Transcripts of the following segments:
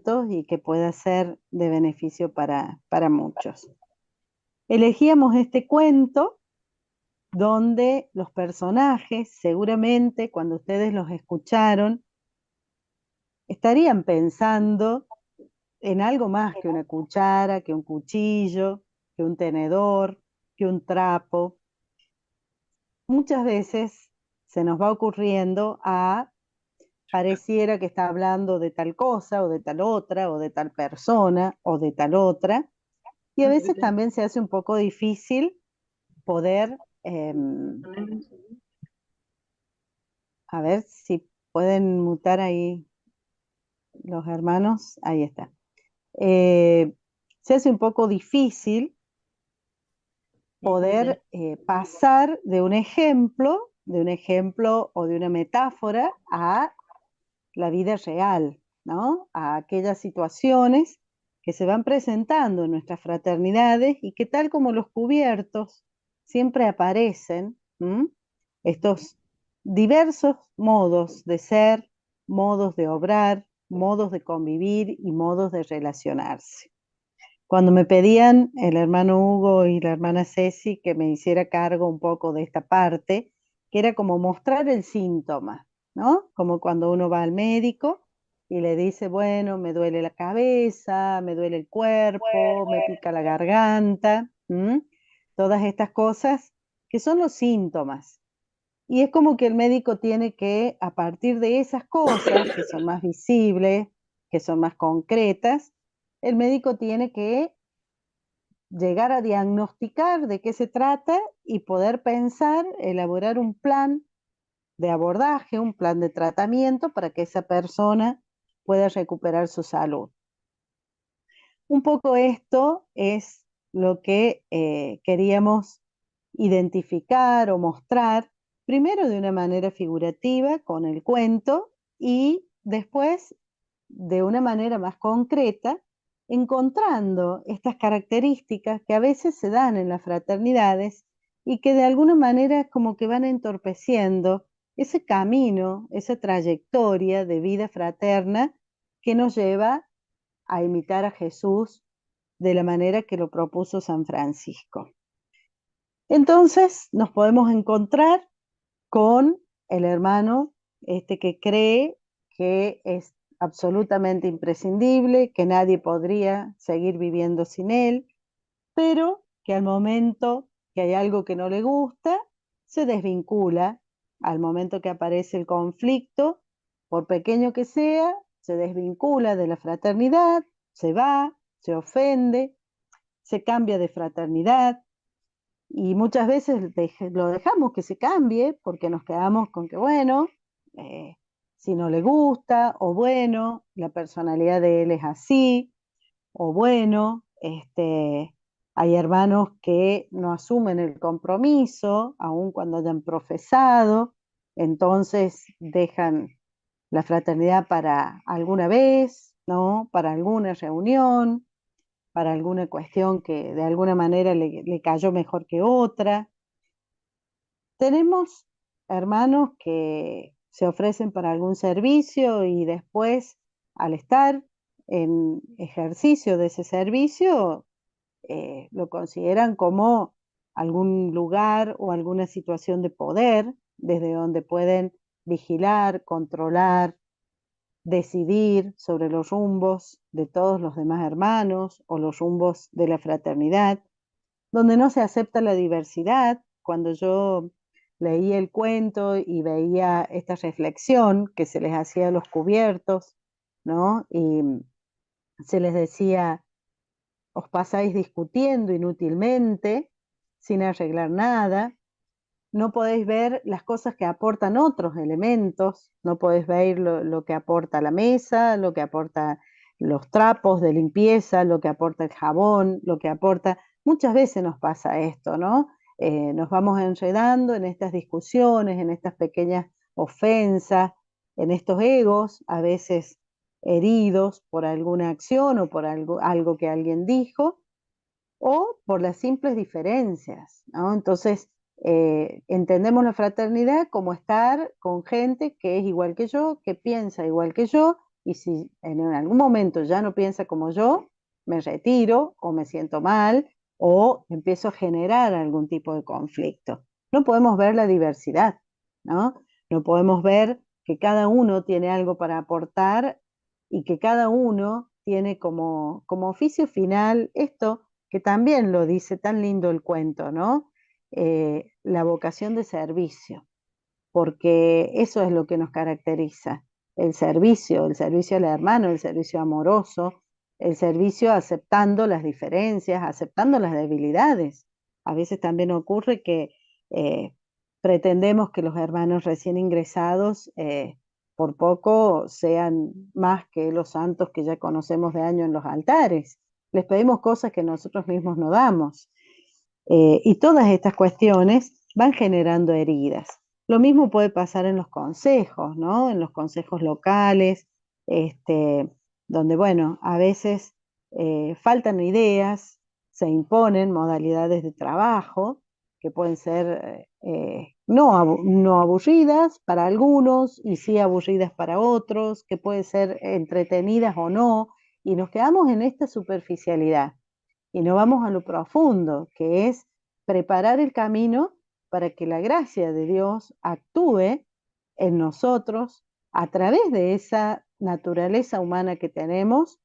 cuentos y que pueda ser de beneficio para muchos. Elegíamos este cuento donde los personajes, seguramente cuando ustedes los escucharon, estarían pensando en algo más que una cuchara, que un cuchillo, que un tenedor, que un trapo. Muchas veces se nos va ocurriendo pareciera que está hablando de tal cosa o de tal otra o de tal persona o de tal otra, y a veces también se hace un poco difícil poder, a ver si pueden mutar ahí los hermanos, ahí está. Se hace un poco difícil poder pasar de un ejemplo o de una metáfora a la vida real, ¿no? A aquellas situaciones que se van presentando en nuestras fraternidades y que tal como los cubiertos siempre aparecen, estos diversos modos de ser, modos de obrar, modos de convivir y modos de relacionarse. Cuando me pedían el hermano Hugo y la hermana Ceci que me hiciera cargo un poco de esta parte, que era como mostrar el síntoma, ¿no? Como cuando uno va al médico y le dice, bueno, me duele la cabeza, me duele el cuerpo, me pica la garganta, todas estas cosas que son los síntomas. Y es como que el médico tiene que, a partir de esas cosas que son más visibles, que son más concretas, el médico tiene que llegar a diagnosticar de qué se trata y poder pensar, elaborar un plan de abordaje, un plan de tratamiento para que esa persona pueda recuperar su salud. Un poco esto es lo que queríamos identificar o mostrar, primero de una manera figurativa con el cuento y después de una manera más concreta, encontrando estas características que a veces se dan en las fraternidades y que de alguna manera como que van entorpeciendo ese camino, esa trayectoria de vida fraterna que nos lleva a imitar a Jesús de la manera que lo propuso San Francisco. Entonces nos podemos encontrar con el hermano que cree que es absolutamente imprescindible, que nadie podría seguir viviendo sin él, pero que al momento que hay algo que no le gusta, se desvincula. Al momento que aparece el conflicto, por pequeño que sea, se desvincula de la fraternidad, se va, se ofende, se cambia de fraternidad, y muchas veces lo dejamos que se cambie porque nos quedamos con que, bueno, si no le gusta, o bueno, la personalidad de él es así, o bueno, hay hermanos que no asumen el compromiso, aun cuando hayan profesado, entonces dejan la fraternidad para alguna vez, ¿no? Para alguna reunión, para alguna cuestión que de alguna manera le cayó mejor que otra. Tenemos hermanos que se ofrecen para algún servicio y después, al estar en ejercicio de ese servicio, lo consideran como algún lugar o alguna situación de poder desde donde pueden vigilar, controlar, decidir sobre los rumbos de todos los demás hermanos o los rumbos de la fraternidad, donde no se acepta la diversidad. Cuando yo leía el cuento y veía esta reflexión que se les hacía a los cubiertos, ¿no? Y se les decía, os pasáis discutiendo inútilmente, sin arreglar nada, no podéis ver las cosas que aportan otros elementos, no podéis ver lo que aporta la mesa, lo que aporta los trapos de limpieza, lo que aporta el jabón, lo que aporta... Muchas veces nos pasa esto, ¿no? Nos vamos enredando en estas discusiones, en estas pequeñas ofensas, en estos egos, a veces heridos por alguna acción o por algo que alguien dijo, o por las simples diferencias, ¿no? Entonces, entendemos la fraternidad como estar con gente que es igual que yo, que piensa igual que yo, y si en algún momento ya no piensa como yo, me retiro o me siento mal o empiezo a generar algún tipo de conflicto. No podemos ver la diversidad, ¿no? No podemos ver que cada uno tiene algo para aportar y que cada uno tiene como oficio final esto que también lo dice tan lindo el cuento, ¿no? La vocación de servicio, porque eso es lo que nos caracteriza, el servicio al hermano, el servicio amoroso, el servicio aceptando las diferencias, aceptando las debilidades. A veces también ocurre que eh, pretendemos que los hermanos recién ingresados por poco sean más que los santos que ya conocemos de año en los altares. Les pedimos cosas que nosotros mismos no damos. Y todas estas cuestiones van generando heridas. Lo mismo puede pasar en los consejos, ¿no? En los consejos locales, este, donde, bueno, a veces faltan ideas, se imponen modalidades de trabajo que pueden ser no aburridas para algunos y sí aburridas para otros, que pueden ser entretenidas o no, y nos quedamos en esta superficialidad y no vamos a lo profundo, que es preparar el camino para que la gracia de Dios actúe en nosotros a través de esa naturaleza humana que tenemos,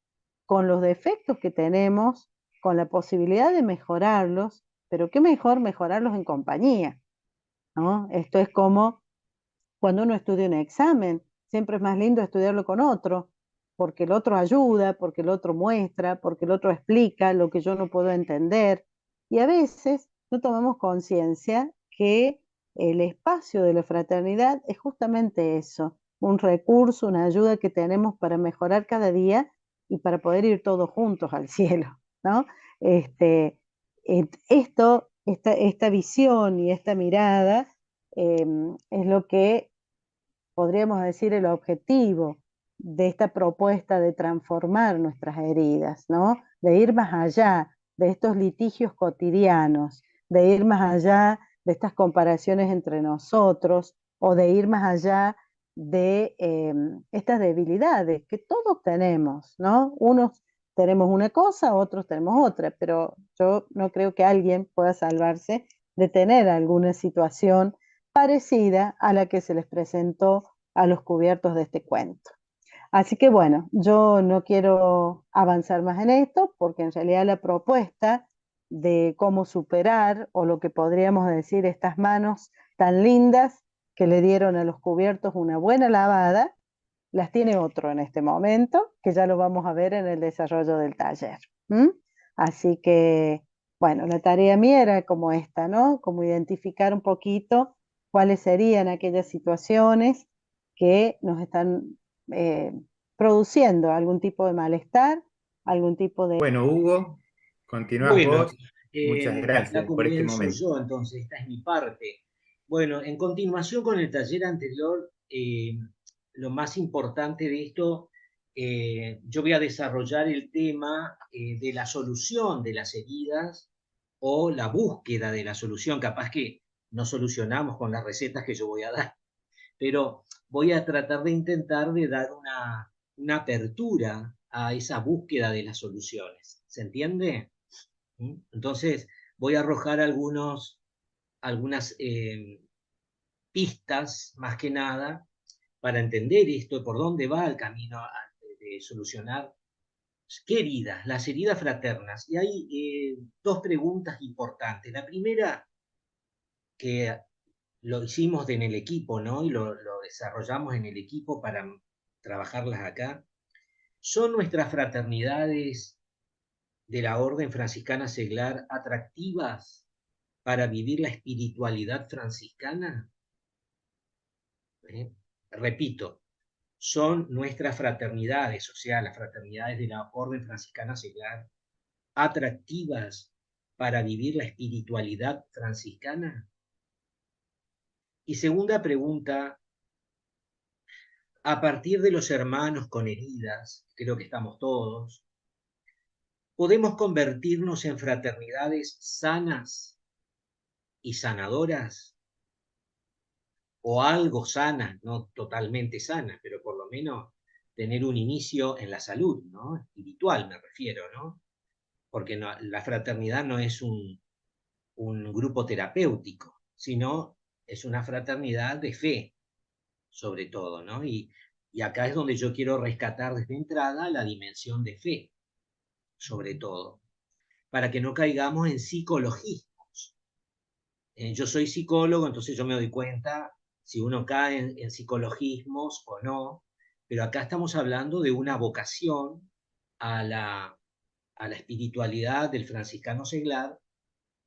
con los defectos que tenemos, con la posibilidad de mejorarlos, pero qué mejor mejorarlos en compañía, ¿no? Esto es como cuando uno estudia un examen, siempre es más lindo estudiarlo con otro, porque el otro ayuda, porque el otro muestra, porque el otro explica lo que yo no puedo entender. Y a veces no tomamos conciencia que el espacio de la fraternidad es justamente eso, un recurso, una ayuda que tenemos para mejorar cada día y para poder ir todos juntos al cielo, ¿no? Este, esta visión y esta mirada es lo que podríamos decir el objetivo de esta propuesta de transformar nuestras heridas, ¿no? De ir más allá de estos litigios cotidianos, de ir más allá de estas comparaciones entre nosotros o de ir más allá de estas debilidades que todos tenemos, ¿no? Unos tenemos una cosa, otros tenemos otra, pero yo no creo que alguien pueda salvarse de tener alguna situación parecida a la que se les presentó a los cubiertos de este cuento. Así que bueno, yo no quiero avanzar más en esto porque en realidad la propuesta de cómo superar o lo que podríamos decir estas manos tan lindas que le dieron a los cubiertos una buena lavada, las tiene otro en este momento, que ya lo vamos a ver en el desarrollo del taller. ¿Mm? Así que, bueno, la tarea mía era como esta, ¿no? Como identificar un poquito cuáles serían aquellas situaciones que nos están eh, produciendo algún tipo de malestar, algún tipo de... Bueno, Hugo, continúas Bueno, vos. Muchas acá gracias por este comienzo momento. yo, entonces, esta es mi parte. Bueno, en continuación con el taller anterior, lo más importante de esto, yo voy a desarrollar el tema de la solución de las heridas o la búsqueda de la solución. Capaz que no solucionamos con las recetas que yo voy a dar, pero voy a tratar de intentar de dar una apertura a esa búsqueda de las soluciones. ¿Se entiende? ¿Mm? Entonces, voy a arrojar algunas pistas, más que nada, para entender esto, por dónde va el camino de solucionar qué heridas, las heridas fraternas. Y hay dos preguntas importantes. La primera, que lo hicimos en el equipo, ¿no? Y lo desarrollamos en el equipo para trabajarlas acá. ¿Son nuestras fraternidades de la Orden Franciscana Seglar atractivas para vivir la espiritualidad franciscana? ¿Eh? Repito, son nuestras fraternidades, o sea, las fraternidades de la Orden Franciscana Seglar, atractivas para vivir la espiritualidad franciscana. Y segunda pregunta, a partir de los hermanos con heridas, creo que estamos todos, ¿podemos convertirnos en fraternidades sanas y sanadoras? O algo sanas, no totalmente sanas, pero por lo menos tener un inicio en la salud, ¿no? Espiritual me refiero, ¿no? Porque la fraternidad no es un grupo terapéutico, sino es una fraternidad de fe, sobre todo, ¿no? Y acá es donde yo quiero rescatar desde entrada la dimensión de fe, sobre todo, para que no caigamos en psicologismos. Yo soy psicólogo, entonces yo me doy cuenta si uno cae en psicologismos o no, pero acá estamos hablando de una vocación a la espiritualidad del franciscano seglar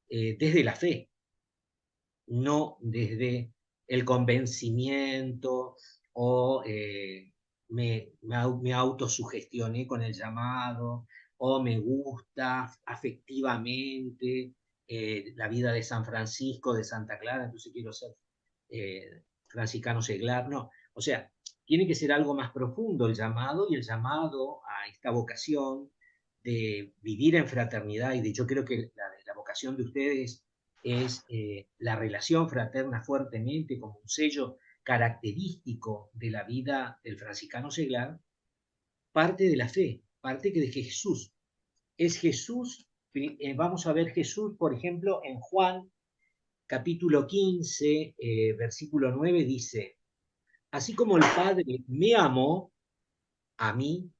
desde la fe, no desde el convencimiento o me autosugestioné con el llamado o me gusta afectivamente la vida de San Francisco, de Santa Clara, entonces quiero ser franciscano seglar. No, o sea, tiene que ser algo más profundo el llamado, y el llamado a esta vocación de vivir en fraternidad, y de yo creo que la vocación de ustedes es la relación fraterna fuertemente como un sello característico de la vida del franciscano seglar, parte de la fe, parte de que Jesús es Jesús. Vamos a ver Jesús, por ejemplo, en Juan capítulo 15, versículo 9, dice: así como el Padre me amó a mí,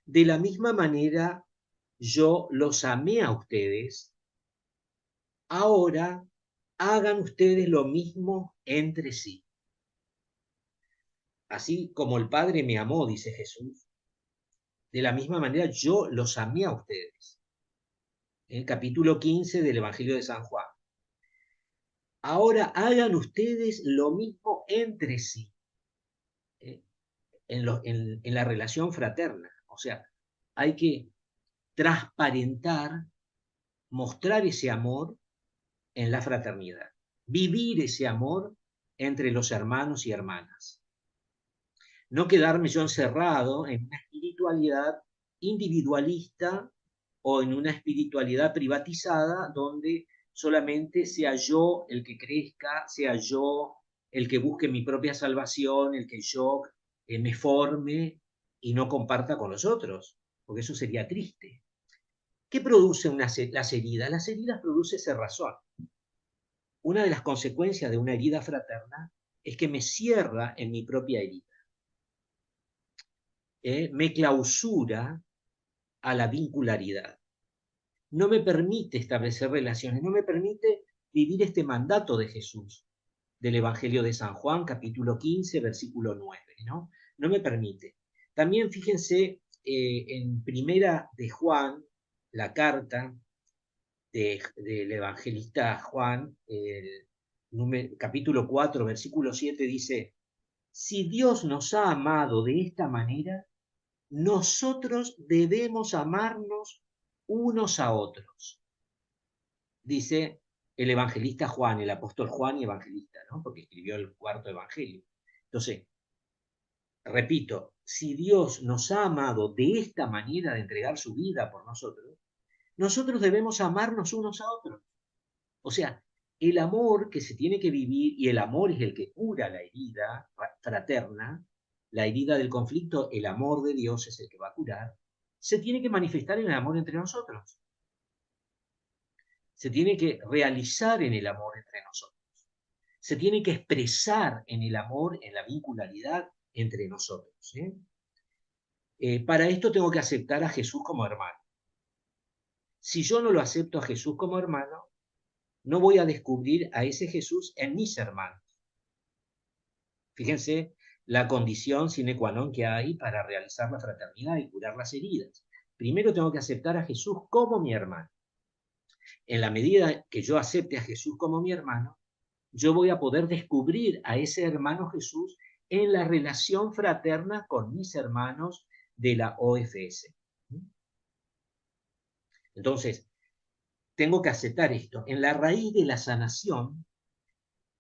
de la misma manera yo los amé a ustedes. Ahora hagan ustedes lo mismo entre sí. Así como el Padre me amó, dice Jesús, de la misma manera yo los amé a ustedes. En el capítulo 15 del Evangelio de San Juan. Ahora hagan ustedes lo mismo entre sí, en la relación fraterna. O sea, hay que transparentar, mostrar ese amor en la fraternidad, vivir ese amor entre los hermanos y hermanas. No quedarme yo encerrado en una espiritualidad individualista o en una espiritualidad privatizada donde solamente sea yo el que crezca, sea yo el que busque mi propia salvación, el que yo me forme y no comparta con los otros, porque eso sería triste. ¿Qué producen las heridas? Las heridas producen cerrazón. Una de las consecuencias de una herida fraterna es que me cierra en mi propia herida. Me clausura a la vincularidad. No me permite establecer relaciones, no me permite vivir este mandato de Jesús, del Evangelio de San Juan, capítulo 15, versículo 9, ¿no? No me permite. También fíjense en Primera de Juan, la carta del evangelista Juan, capítulo 4, versículo 7, dice: si Dios nos ha amado de esta manera, nosotros debemos amarnos unos a otros. Dice el evangelista Juan, el apóstol Juan y evangelista, ¿no? Porque escribió el cuarto evangelio. Entonces, repito, si Dios nos ha amado de esta manera de entregar su vida por nosotros, nosotros debemos amarnos unos a otros. O sea, el amor que se tiene que vivir, y el amor es el que cura la herida fraterna, la herida del conflicto, el amor de Dios es el que va a curar, se tiene que manifestar en el amor entre nosotros. Se tiene que realizar en el amor entre nosotros. Se tiene que expresar en el amor, en la vincularidad entre nosotros. Para esto tengo que aceptar a Jesús como hermano. Si yo no lo acepto a Jesús como hermano, no voy a descubrir a ese Jesús en mis hermanos. Fíjense la condición sine qua non que hay para realizar la fraternidad y curar las heridas. Primero tengo que aceptar a Jesús como mi hermano. En la medida que yo acepte a Jesús como mi hermano, yo voy a poder descubrir a ese hermano Jesús en la relación fraterna con mis hermanos de la OFS. Entonces, tengo que aceptar esto. En la raíz de la sanación,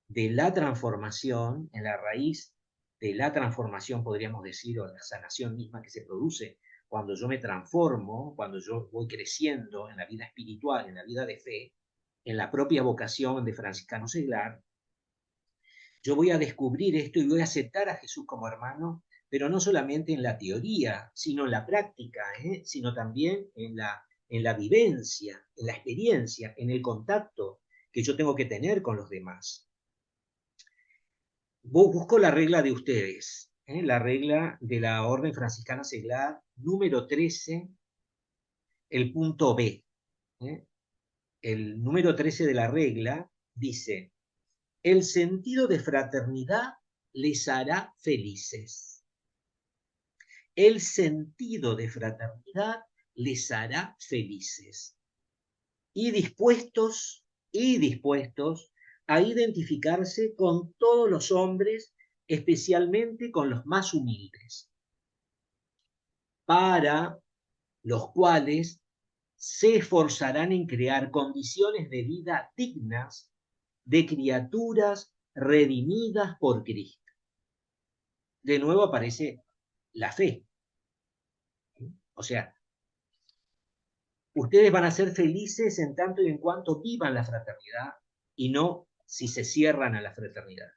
de la transformación, en la raíz de la transformación, podríamos decir, o la sanación misma que se produce cuando yo me transformo, cuando yo voy creciendo en la vida espiritual, en la vida de fe, en la propia vocación de franciscano seglar, yo voy a descubrir esto y voy a aceptar a Jesús como hermano pero no solamente en la teoría, sino en la práctica, sino también en la vivencia, en la experiencia, en el contacto que yo tengo que tener con los demás. Busco la regla de ustedes, la regla de la Orden Franciscana Seglar, número 13, el punto B. El número 13 de la regla dice: el sentido de fraternidad les hará felices. El sentido de fraternidad les hará felices. Y dispuestos a identificarse con todos los hombres, especialmente con los más humildes, para los cuales se esforzarán en crear condiciones de vida dignas de criaturas redimidas por Cristo. De nuevo aparece la fe. O sea, ustedes van a ser felices en tanto y en cuanto vivan la fraternidad y no si se cierran a la fraternidad.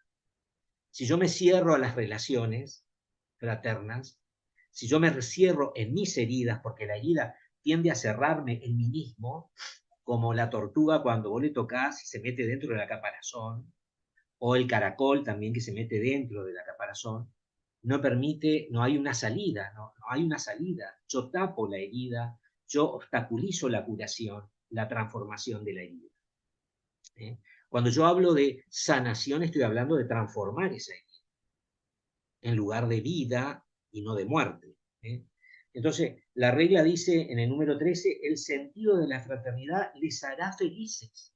Si yo me cierro a las relaciones fraternas, si yo me cierro en mis heridas, porque la herida tiende a cerrarme en mí mismo, como la tortuga cuando vos le tocás y se mete dentro de la caparazón, o el caracol también que se mete dentro de la caparazón, no hay una salida, no hay una salida. Yo tapo la herida, yo obstaculizo la curación, la transformación de la herida. Cuando yo hablo de sanación, estoy hablando de transformar esa herida, en lugar de vida y no de muerte. Entonces, la regla dice en el número 13, el sentido de la fraternidad les hará felices.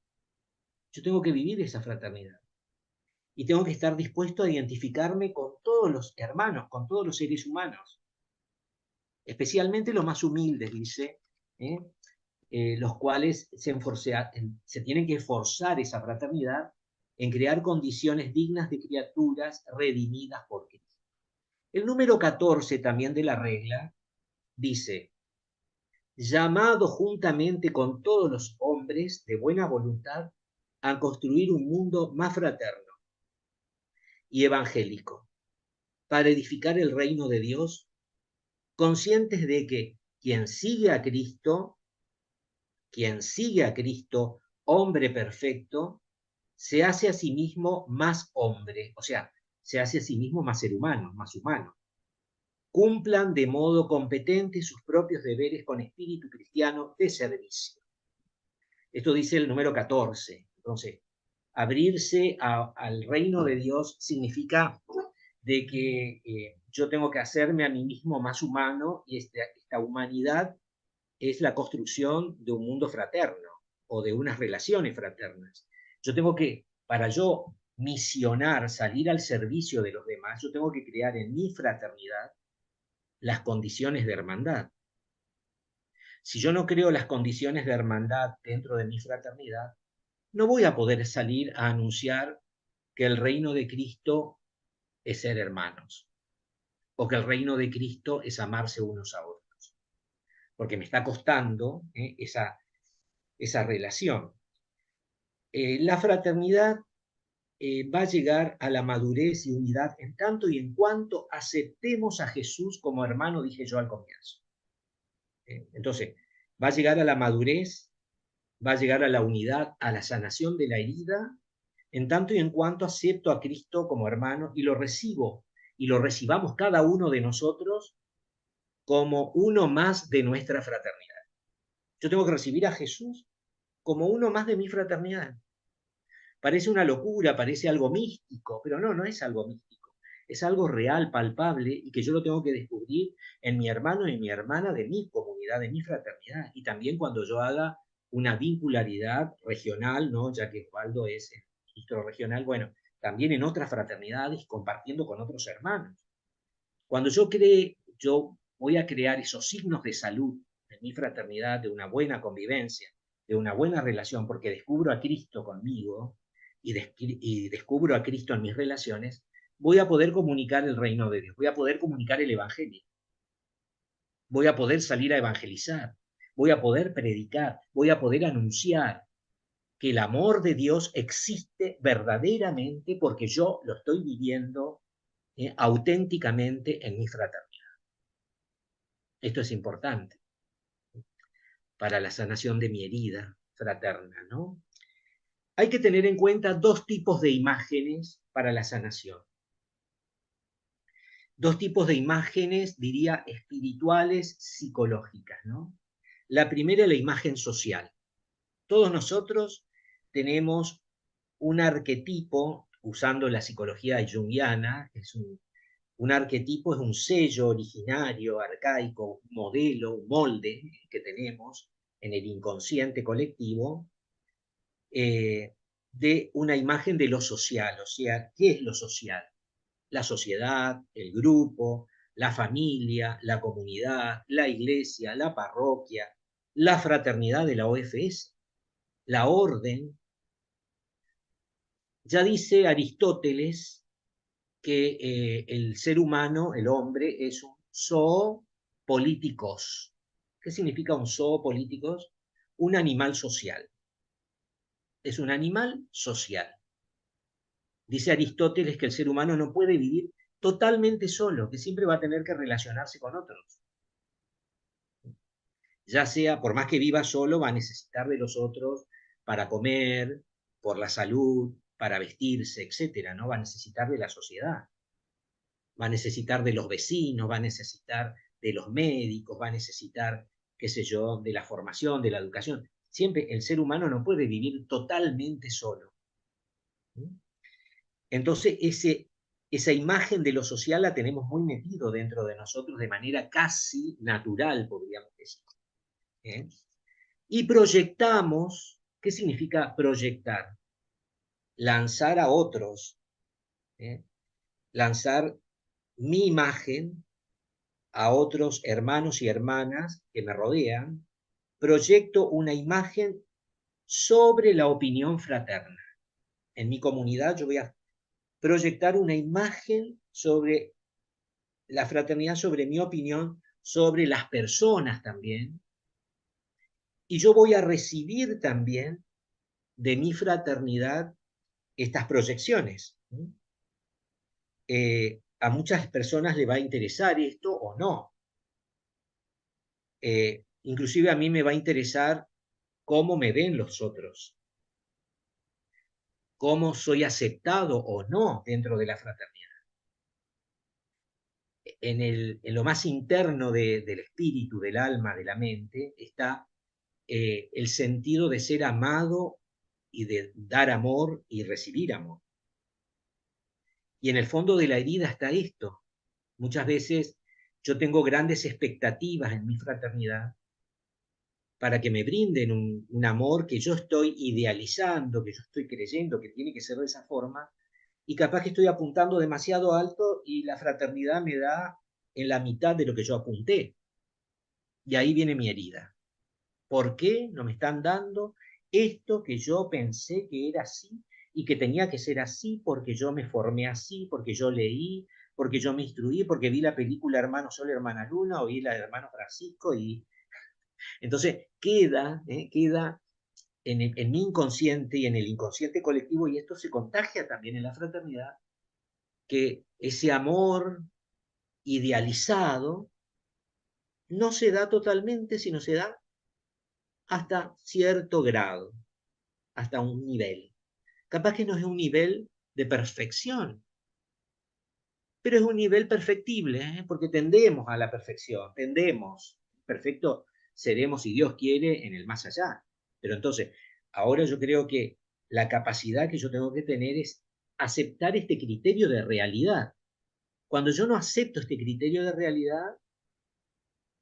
Yo tengo que vivir esa fraternidad. Y tengo que estar dispuesto a identificarme con todos los hermanos, con todos los seres humanos. Especialmente los más humildes, dice, los cuales se tienen que esforzar esa fraternidad en crear condiciones dignas de criaturas redimidas por Cristo. El número 14 también de la regla dice: llamado juntamente con todos los hombres de buena voluntad a construir un mundo más fraterno y evangélico, para edificar el reino de Dios, conscientes de que quien sigue a Cristo, hombre perfecto, se hace a sí mismo más hombre, o sea, se hace a sí mismo más ser humano, más humano. Cumplan de modo competente sus propios deberes con espíritu cristiano de servicio. Esto dice el número 14. Entonces, abrirse al reino de Dios significa de que yo tengo que hacerme a mí mismo más humano, y esta humanidad es la construcción de un mundo fraterno o de unas relaciones fraternas. Yo tengo que, para yo misionar, salir al servicio de los demás, yo tengo que crear en mi fraternidad las condiciones de hermandad. Si yo no creo las condiciones de hermandad dentro de mi fraternidad, no voy a poder salir a anunciar que el reino de Cristo es ser hermanos, o que el reino de Cristo es amarse unos a otros, porque me está costando esa relación. La fraternidad va a llegar a la madurez y unidad en tanto y en cuanto aceptemos a Jesús como hermano, dije yo al comienzo. Entonces, va a llegar a la madurez, va a llegar a la unidad, a la sanación de la herida, en tanto y en cuanto acepto a Cristo como hermano y lo recibo, y lo recibamos cada uno de nosotros como uno más de nuestra fraternidad. Yo tengo que recibir a Jesús como uno más de mi fraternidad. Parece una locura, parece algo místico, pero no es algo místico. Es algo real, palpable, y que yo lo tengo que descubrir en mi hermano y mi hermana de mi comunidad, de mi fraternidad. Y también cuando yo haga una vincularidad regional, ¿no? Ya que Osvaldo es el ministro regional, bueno, también en otras fraternidades, compartiendo con otros hermanos. Cuando yo voy a crear esos signos de salud en mi fraternidad, de una buena convivencia, de una buena relación, porque descubro a Cristo conmigo y descubro a Cristo en mis relaciones, voy a poder comunicar el reino de Dios, voy a poder comunicar el evangelio, voy a poder salir a evangelizar, voy a poder predicar, voy a poder anunciar que el amor de Dios existe verdaderamente porque yo lo estoy viviendo auténticamente en mi fraternidad. Esto es importante para la sanación de mi herida fraterna, ¿no? Hay que tener en cuenta dos tipos de imágenes para la sanación. Dos tipos de imágenes, diría, espirituales, psicológicas, ¿no? La primera es la imagen social. Todos nosotros tenemos un arquetipo, usando la psicología junguiana, un arquetipo es un sello originario, arcaico, un modelo, un molde que tenemos en el inconsciente colectivo, de una imagen de lo social. O sea, ¿qué es lo social? La sociedad, el grupo, la familia, la comunidad, la iglesia, la parroquia, la fraternidad de la OFS, la orden. Ya dice Aristóteles que el ser humano, el hombre, es un zoopolíticos. ¿Qué significa un zoopolíticos? Un animal social. Es un animal social. Dice Aristóteles que el ser humano no puede vivir totalmente solo, que siempre va a tener que relacionarse con otros. Ya sea, por más que viva solo, va a necesitar de los otros para comer, por la salud, para vestirse, etc. ¿No? Va a necesitar de la sociedad. Va a necesitar de los vecinos, va a necesitar de los médicos, va a necesitar, qué sé yo, de la formación, de la educación. Siempre el ser humano no puede vivir totalmente solo. Entonces, esa imagen de lo social la tenemos muy metido dentro de nosotros de manera casi natural, podríamos decir. Y proyectamos, ¿qué significa proyectar? Lanzar a otros, lanzar mi imagen a otros hermanos y hermanas que me rodean, proyecto una imagen sobre la opinión fraterna. En mi comunidad yo voy a proyectar una imagen sobre la fraternidad, sobre mi opinión, sobre las personas también, y yo voy a recibir también de mi fraternidad estas proyecciones. A muchas personas le va a interesar esto o no. Inclusive a mí me va a interesar cómo me ven los otros, cómo soy aceptado o no dentro de la fraternidad. En lo más interno del espíritu, del alma, de la mente, está el sentido de ser amado y de dar amor y recibir amor. Y en el fondo de la herida está esto. Muchas veces yo tengo grandes expectativas en mi fraternidad para que me brinden un amor que yo estoy idealizando, que yo estoy creyendo que tiene que ser de esa forma, y capaz que estoy apuntando demasiado alto y la fraternidad me da en la mitad de lo que yo apunté. Y ahí viene mi herida. ¿Por qué no me están dando esto que yo pensé que era así y que tenía que ser así porque yo me formé así, porque yo leí, porque yo me instruí, porque vi la película Hermano Sol, Hermana Luna, o vi la de Hermano Francisco? Y entonces queda en mi inconsciente y en el inconsciente colectivo, y esto se contagia también en la fraternidad, que ese amor idealizado no se da totalmente, sino se da hasta cierto grado, hasta un nivel. Capaz que no es un nivel de perfección, pero es un nivel perfectible, porque tendemos a la perfección, tendemos. Perfecto seremos, si Dios quiere, en el más allá. Pero entonces, ahora yo creo que la capacidad que yo tengo que tener es aceptar este criterio de realidad. Cuando yo no acepto este criterio de realidad,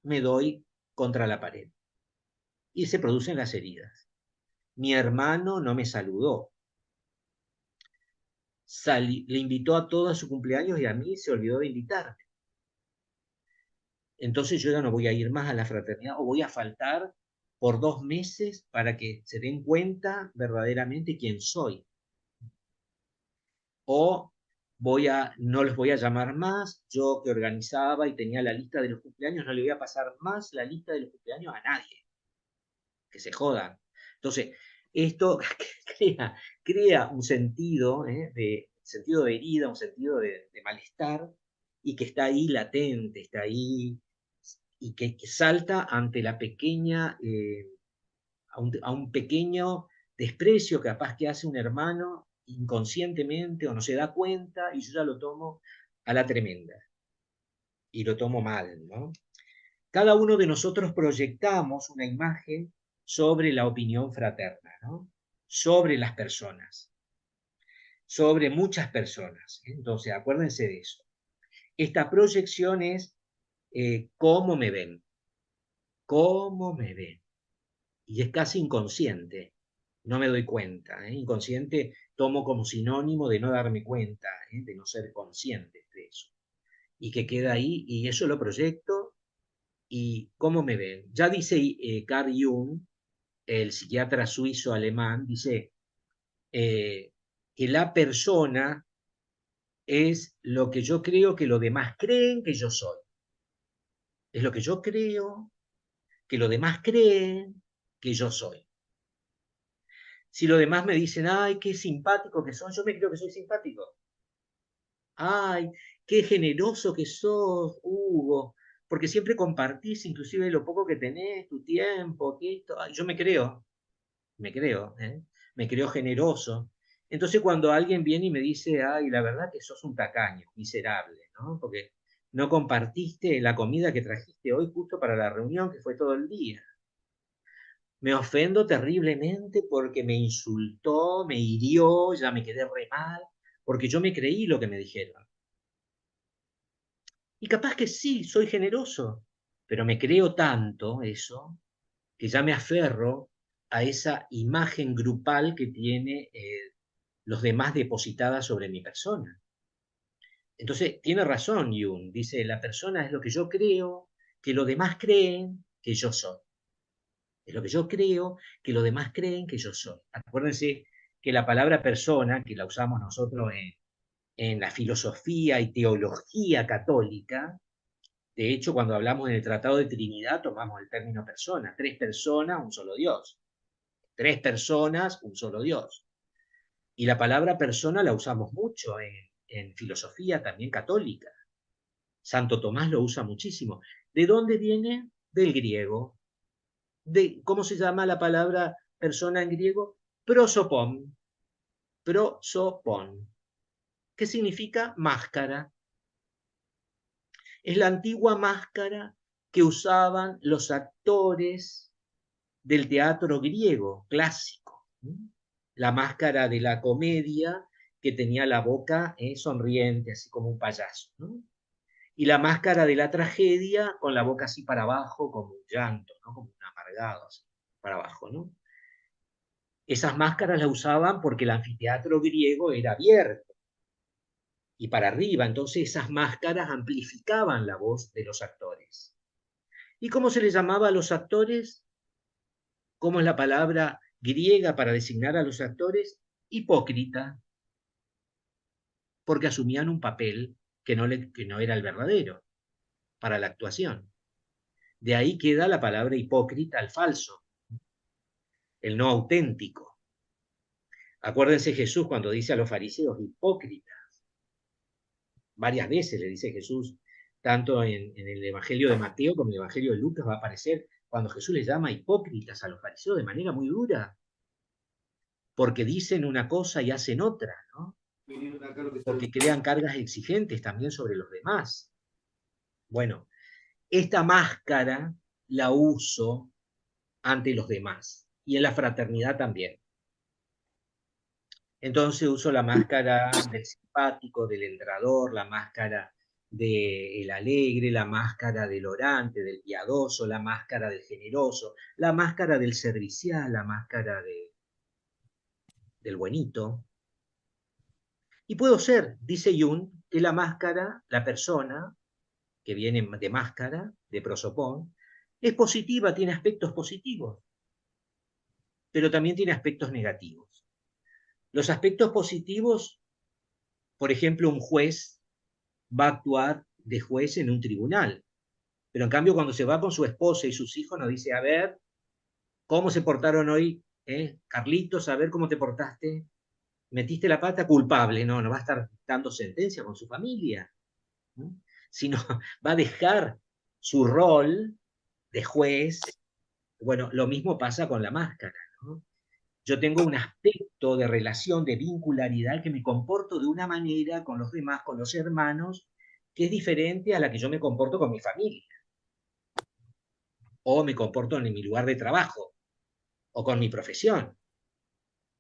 me doy contra la pared. Y se producen las heridas. Mi hermano no me saludó. Le invitó a todos a su cumpleaños y a mí se olvidó de invitarme. Entonces yo ya no voy a ir más a la fraternidad o voy a faltar por 2 meses para que se den cuenta verdaderamente quién soy. O no los voy a llamar más, yo que organizaba y tenía la lista de los cumpleaños, no le voy a pasar más la lista de los cumpleaños a nadie. Que se jodan. Entonces, esto crea un sentido de sentido de herida, un sentido de malestar, y que está ahí latente, está ahí, y que salta ante la pequeña, a un pequeño desprecio capaz que hace un hermano inconscientemente o no se da cuenta, y yo ya lo tomo a la tremenda, y lo tomo mal, ¿no? Cada uno de nosotros proyectamos una imagen sobre la opinión fraterna, ¿no? Sobre las personas, sobre muchas personas. Entonces, acuérdense de eso. Esta proyección es cómo me ven, cómo me ven. Y es casi inconsciente, no me doy cuenta. Inconsciente tomo como sinónimo de no darme cuenta, de no ser consciente de eso. Y que queda ahí, y eso lo proyecto, y cómo me ven. Ya dice Carl Jung, el psiquiatra suizo-alemán, dice que la persona es lo que yo creo que los demás creen que yo soy. Es lo que yo creo que los demás creen que yo soy. Si los demás me dicen, ay, qué simpático que son, yo me creo que soy simpático. Ay, qué generoso que sos, Hugo, porque siempre compartís inclusive lo poco que tenés, tu tiempo, que esto. Ay, yo me creo, me creo generoso. Entonces cuando alguien viene y me dice, ay, la verdad que sos un tacaño, miserable, ¿no? Porque no compartiste la comida que trajiste hoy justo para la reunión, que fue todo el día. Me ofendo terriblemente porque me insultó, me hirió, ya me quedé re mal, porque yo me creí lo que me dijeron. Y capaz que sí, soy generoso, pero me creo tanto eso, que ya me aferro a esa imagen grupal que tiene los demás depositada sobre mi persona. Entonces, tiene razón Jung, dice, la persona es lo que yo creo, que los demás creen que yo soy. Es lo que yo creo, que los demás creen que yo soy. Acuérdense que la palabra persona, que la usamos nosotros en la filosofía y teología católica, de hecho, cuando hablamos en el Tratado de Trinidad, tomamos el término persona. 3 personas, un solo Dios. 3 personas, un solo Dios. Y la palabra persona la usamos mucho en filosofía también católica. Santo Tomás lo usa muchísimo. ¿De dónde viene? Del griego. ¿Cómo se llama la palabra persona en griego? Prosopon. Prosopon. ¿Qué significa? Máscara. Es la antigua máscara que usaban los actores del teatro griego clásico. La máscara de la comedia que tenía la boca sonriente, así como un payaso, ¿no? Y la máscara de la tragedia con la boca así para abajo, como un llanto, ¿no? Como un amargado, así, para abajo, ¿no? Esas máscaras las usaban porque el anfiteatro griego era abierto y para arriba, entonces esas máscaras amplificaban la voz de los actores. ¿Y cómo se les llamaba a los actores? ¿Cómo es la palabra griega para designar a los actores? Hipócrita, porque asumían un papel que no era el verdadero para la actuación. De ahí queda la palabra hipócrita, el falso, el no auténtico. Acuérdense Jesús cuando dice a los fariseos hipócritas. Varias veces le dice Jesús, tanto en el Evangelio de Mateo como en el Evangelio de Lucas va a aparecer cuando Jesús les llama hipócritas a los fariseos de manera muy dura, porque dicen una cosa y hacen otra, ¿no? Porque crean cargas exigentes también sobre los demás. Bueno, esta máscara la uso ante los demás y en la fraternidad también. Entonces uso la máscara del simpático, del entrador, la máscara del alegre, la máscara del orante, del piadoso, la máscara del generoso, la máscara del servicial, la máscara del buenito. Y puedo ser, dice Jung, que la máscara, la persona, que viene de máscara, de prosopón, es positiva, tiene aspectos positivos, pero también tiene aspectos negativos. Los aspectos positivos, por ejemplo, un juez va a actuar de juez en un tribunal, pero en cambio cuando se va con su esposa y sus hijos nos dice, a ver, ¿cómo se portaron hoy? Carlitos, a ver cómo te portaste. metiste la pata, culpable, no, no va a estar dando sentencia con su familia, ¿no? Sino va a dejar su rol de juez. Bueno, lo mismo pasa con la máscara, ¿no? Yo tengo un aspecto de relación, de vincularidad, que me comporto de una manera con los demás, con los hermanos, que es diferente a la que yo me comporto con mi familia, o me comporto en mi lugar de trabajo, o con mi profesión,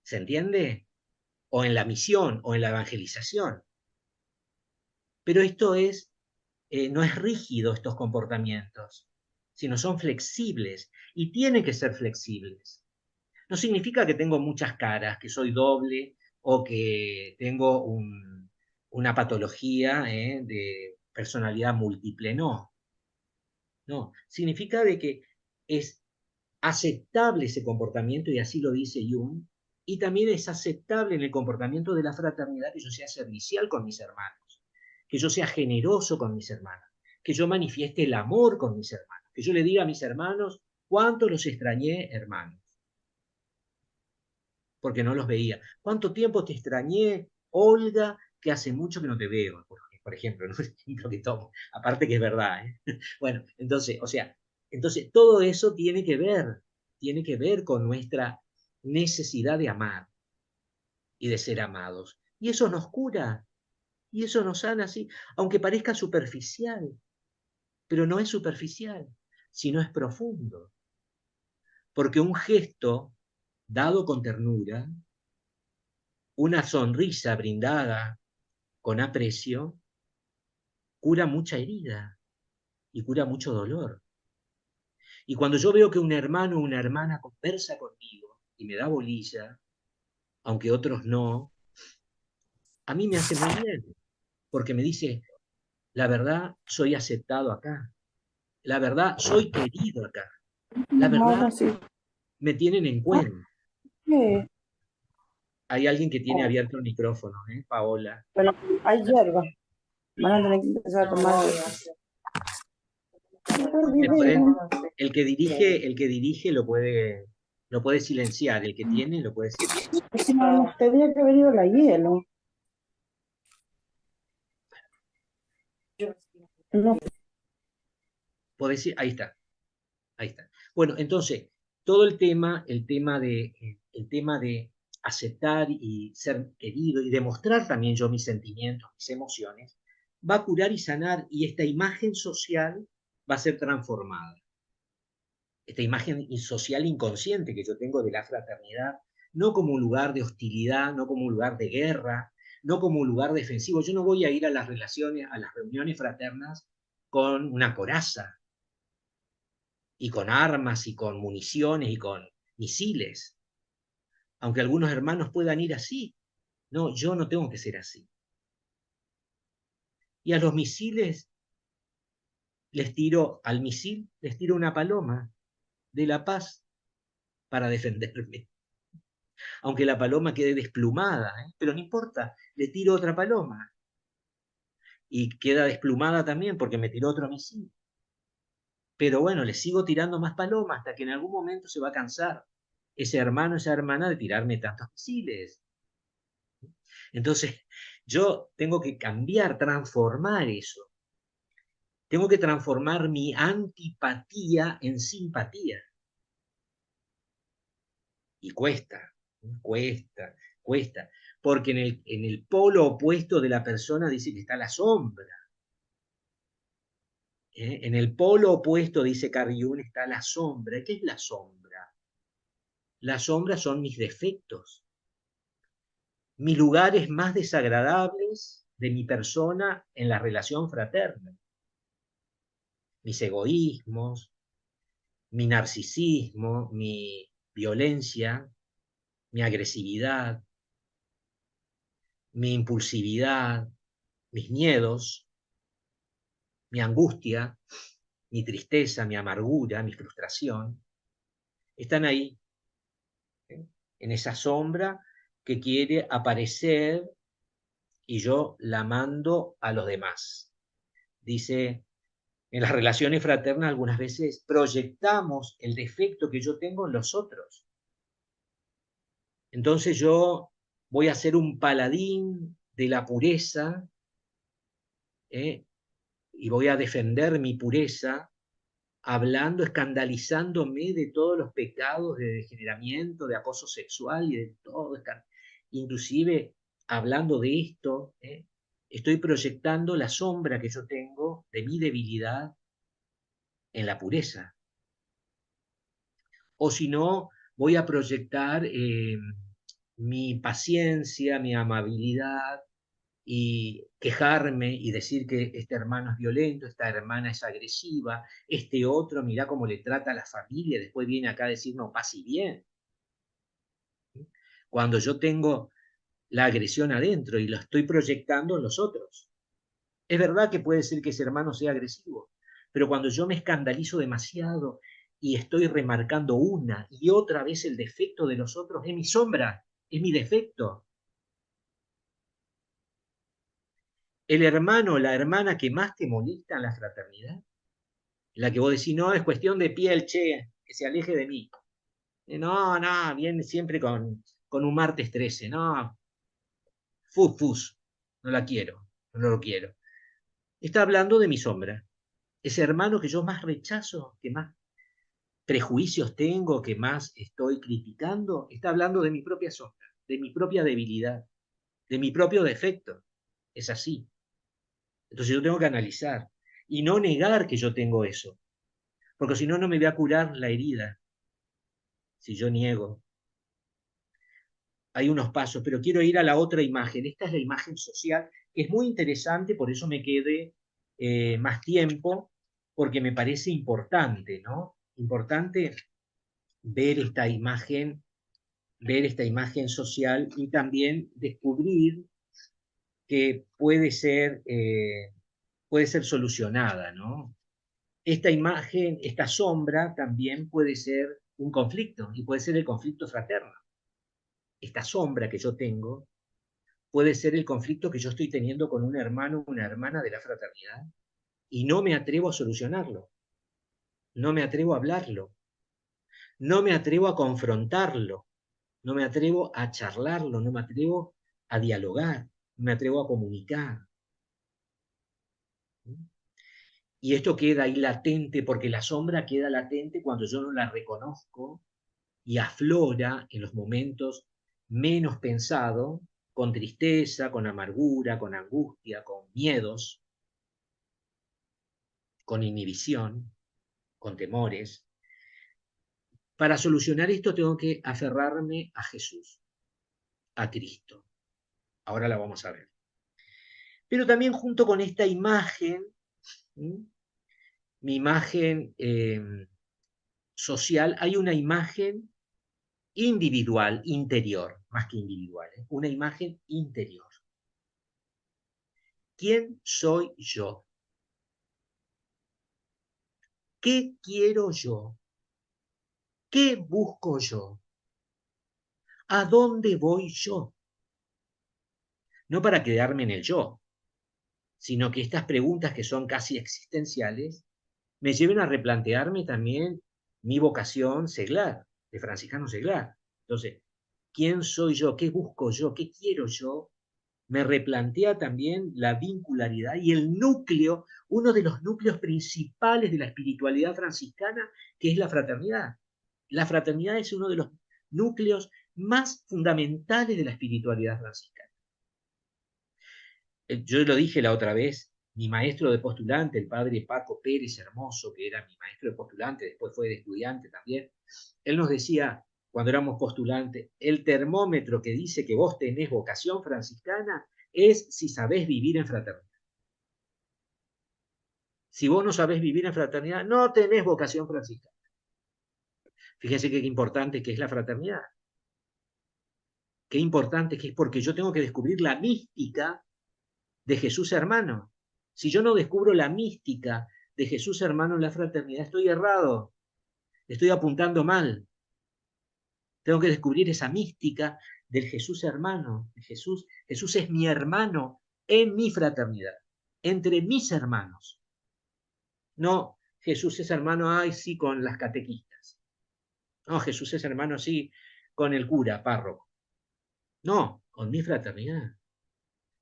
¿se entiende? O en la misión, o en la evangelización. Pero esto es, no es rígido estos comportamientos, sino son flexibles, y tienen que ser flexibles. No significa que tengo muchas caras, que soy doble o que tengo una patología de personalidad múltiple. No, no. Significa de que es aceptable ese comportamiento, y así lo dice Jung, y también es aceptable en el comportamiento de la fraternidad que yo sea servicial con mis hermanos, que yo sea generoso con mis hermanos, que yo manifieste el amor con mis hermanos, que yo le diga a mis hermanos cuánto los extrañé, hermanos, porque no los veía. ¿Cuánto tiempo te extrañé, Olga, que hace mucho que no te veo? Por ejemplo, ¿no? Es el ejemplo que tomo. Aparte que es verdad, ¿eh? Bueno, entonces, o sea, entonces todo eso tiene que ver con nuestra necesidad de amar y de ser amados. Y eso nos cura, y eso nos sana, sí, aunque parezca superficial, pero no es superficial, sino es profundo. Porque un gesto dado con ternura, una sonrisa brindada con aprecio, cura mucha herida y cura mucho dolor. Y cuando yo veo que un hermano o una hermana conversa conmigo y me da bolilla, aunque otros no, a mí me hace muy bien, porque me dice, la verdad, soy aceptado acá. La verdad, soy querido acá. La verdad, Bueno, sí. me tienen en Ah, cuenta. ¿qué? Hay alguien que tiene Oh, abierto el micrófono, Paola. bueno, hay hierba. Van a tener que empezar a tomar. El que dirige lo puede silenciar, el que tiene lo puede silenciar. Es que no nos tendría que haber ido la hielo. No, Podés ir, ahí está, ahí está. Bueno, entonces, todo el tema de aceptar y ser querido y demostrar también yo mis sentimientos, mis emociones, va a curar y sanar, y esta imagen social va a ser transformada. Esta imagen social inconsciente que yo tengo de la fraternidad, no como un lugar de hostilidad, no como un lugar de guerra, no como un lugar defensivo. Yo no voy a ir a las relaciones, a las reuniones fraternas con una coraza y con armas y con municiones y con misiles, aunque algunos hermanos puedan ir así. No, yo no tengo que ser así. Y a los misiles al misil les tiro una paloma de la paz para defenderme. Aunque la paloma quede desplumada, pero no importa, le tiro otra paloma. Y queda desplumada también porque me tiró otro misil. Pero bueno, le sigo tirando más palomas hasta que en algún momento se va a cansar ese hermano, esa hermana, de tirarme tantos misiles. Entonces, yo tengo que cambiar, transformar eso. Tengo que transformar mi antipatía en simpatía. Y cuesta, cuesta, cuesta. Porque en el polo opuesto de la persona dice que está la sombra. En el polo opuesto, dice Carl Jung, está la sombra. ¿Qué es la sombra? La sombra son mis defectos, mis lugares más desagradables de mi persona en la relación fraterna, mis egoísmos, mi narcisismo, mi violencia, mi agresividad, mi impulsividad, mis miedos, mi angustia, mi tristeza, mi amargura, mi frustración, están ahí, en esa sombra que quiere aparecer, y yo la mando a los demás. Dice, en las relaciones fraternas algunas veces proyectamos el defecto que yo tengo en los otros. Entonces yo voy a ser un paladín de la pureza, y voy a defender mi pureza, hablando, escandalizándome de todos los pecados de degeneramiento, de acoso sexual y de todo, inclusive hablando de esto, estoy proyectando la sombra que yo tengo de mi debilidad en la pureza. O si no, voy a proyectar mi paciencia, mi amabilidad, y quejarme y decir que este hermano es violento, esta hermana es agresiva, este otro, mirá cómo le trata a la familia, después viene acá a decir no, paz y bien. Cuando yo tengo la agresión adentro y lo estoy proyectando en los otros. Es verdad que puede ser que ese hermano sea agresivo, pero cuando yo me escandalizo demasiado y estoy remarcando una y otra vez el defecto de los otros, es mi sombra, es mi defecto. El hermano o la hermana que más te molesta en la fraternidad, la que vos decís, no, es cuestión de piel, che, que se aleje de mí. No, no, viene siempre con un martes 13, no, fus, no la quiero, no lo quiero. Está hablando de mi sombra. Ese hermano que yo más rechazo, que más prejuicios tengo, que más estoy criticando, está hablando de mi propia sombra, de mi propia debilidad, de mi propio defecto. Es así. Entonces yo tengo que analizar y no negar que yo tengo eso, porque si no, no me voy a curar la herida. Si yo niego. Hay unos pasos, pero quiero ir a la otra imagen. Esta es la imagen social, que es muy interesante, por eso me quedé más tiempo, porque me parece importante, ¿no? Importante ver esta imagen social y también descubrir que puede ser solucionada, ¿no? Esta imagen, esta sombra también puede ser un conflicto, y puede ser el conflicto fraterno. Esta sombra que yo tengo puede ser el conflicto que yo estoy teniendo con un hermano o una hermana de la fraternidad y no me atrevo a solucionarlo, no me atrevo a hablarlo, no me atrevo a confrontarlo, no me atrevo a charlarlo, no me atrevo a dialogar, no me atrevo a comunicar. Y esto queda ahí latente, porque la sombra queda latente cuando yo no la reconozco y aflora en los momentos menos pensados, con tristeza, con amargura, con angustia, con miedos, con inhibición, con temores. Para solucionar esto tengo que aferrarme a Jesús, a Cristo. Ahora la vamos a ver. Pero también junto con esta imagen, mi imagen social, hay una imagen individual, interior, más que individual, una imagen interior. ¿Quién soy yo? ¿Qué quiero yo? ¿Qué busco yo? ¿A dónde voy yo? No para quedarme en el yo, sino que estas preguntas que son casi existenciales me lleven a replantearme también mi vocación seglar, de franciscano seglar. Entonces, ¿quién soy yo? ¿Qué busco yo? ¿Qué quiero yo? Me replantea también la vincularidad y el núcleo, uno de los núcleos principales de la espiritualidad franciscana, que es la fraternidad. La fraternidad es uno de los núcleos más fundamentales de la espiritualidad franciscana. Yo lo dije la otra vez, mi maestro de postulante, el padre Paco Pérez Hermoso, que era mi maestro de postulante, después fue de estudiante también, él nos decía, cuando éramos postulantes, el termómetro que dice que vos tenés vocación franciscana es si sabés vivir en fraternidad. Si vos no sabés vivir en fraternidad, no tenés vocación franciscana. Fíjense qué importante que es la fraternidad. Qué importante que es, porque yo tengo que descubrir la mística de Jesús hermano. Si yo no descubro la mística de Jesús hermano en la fraternidad, estoy errado, estoy apuntando mal. Tengo que descubrir esa mística del Jesús hermano. Jesús es mi hermano en mi fraternidad, entre mis hermanos. No, Jesús es hermano, ay, sí, con las catequistas. No, Jesús es hermano, sí, con el cura, párroco. No, con mi fraternidad.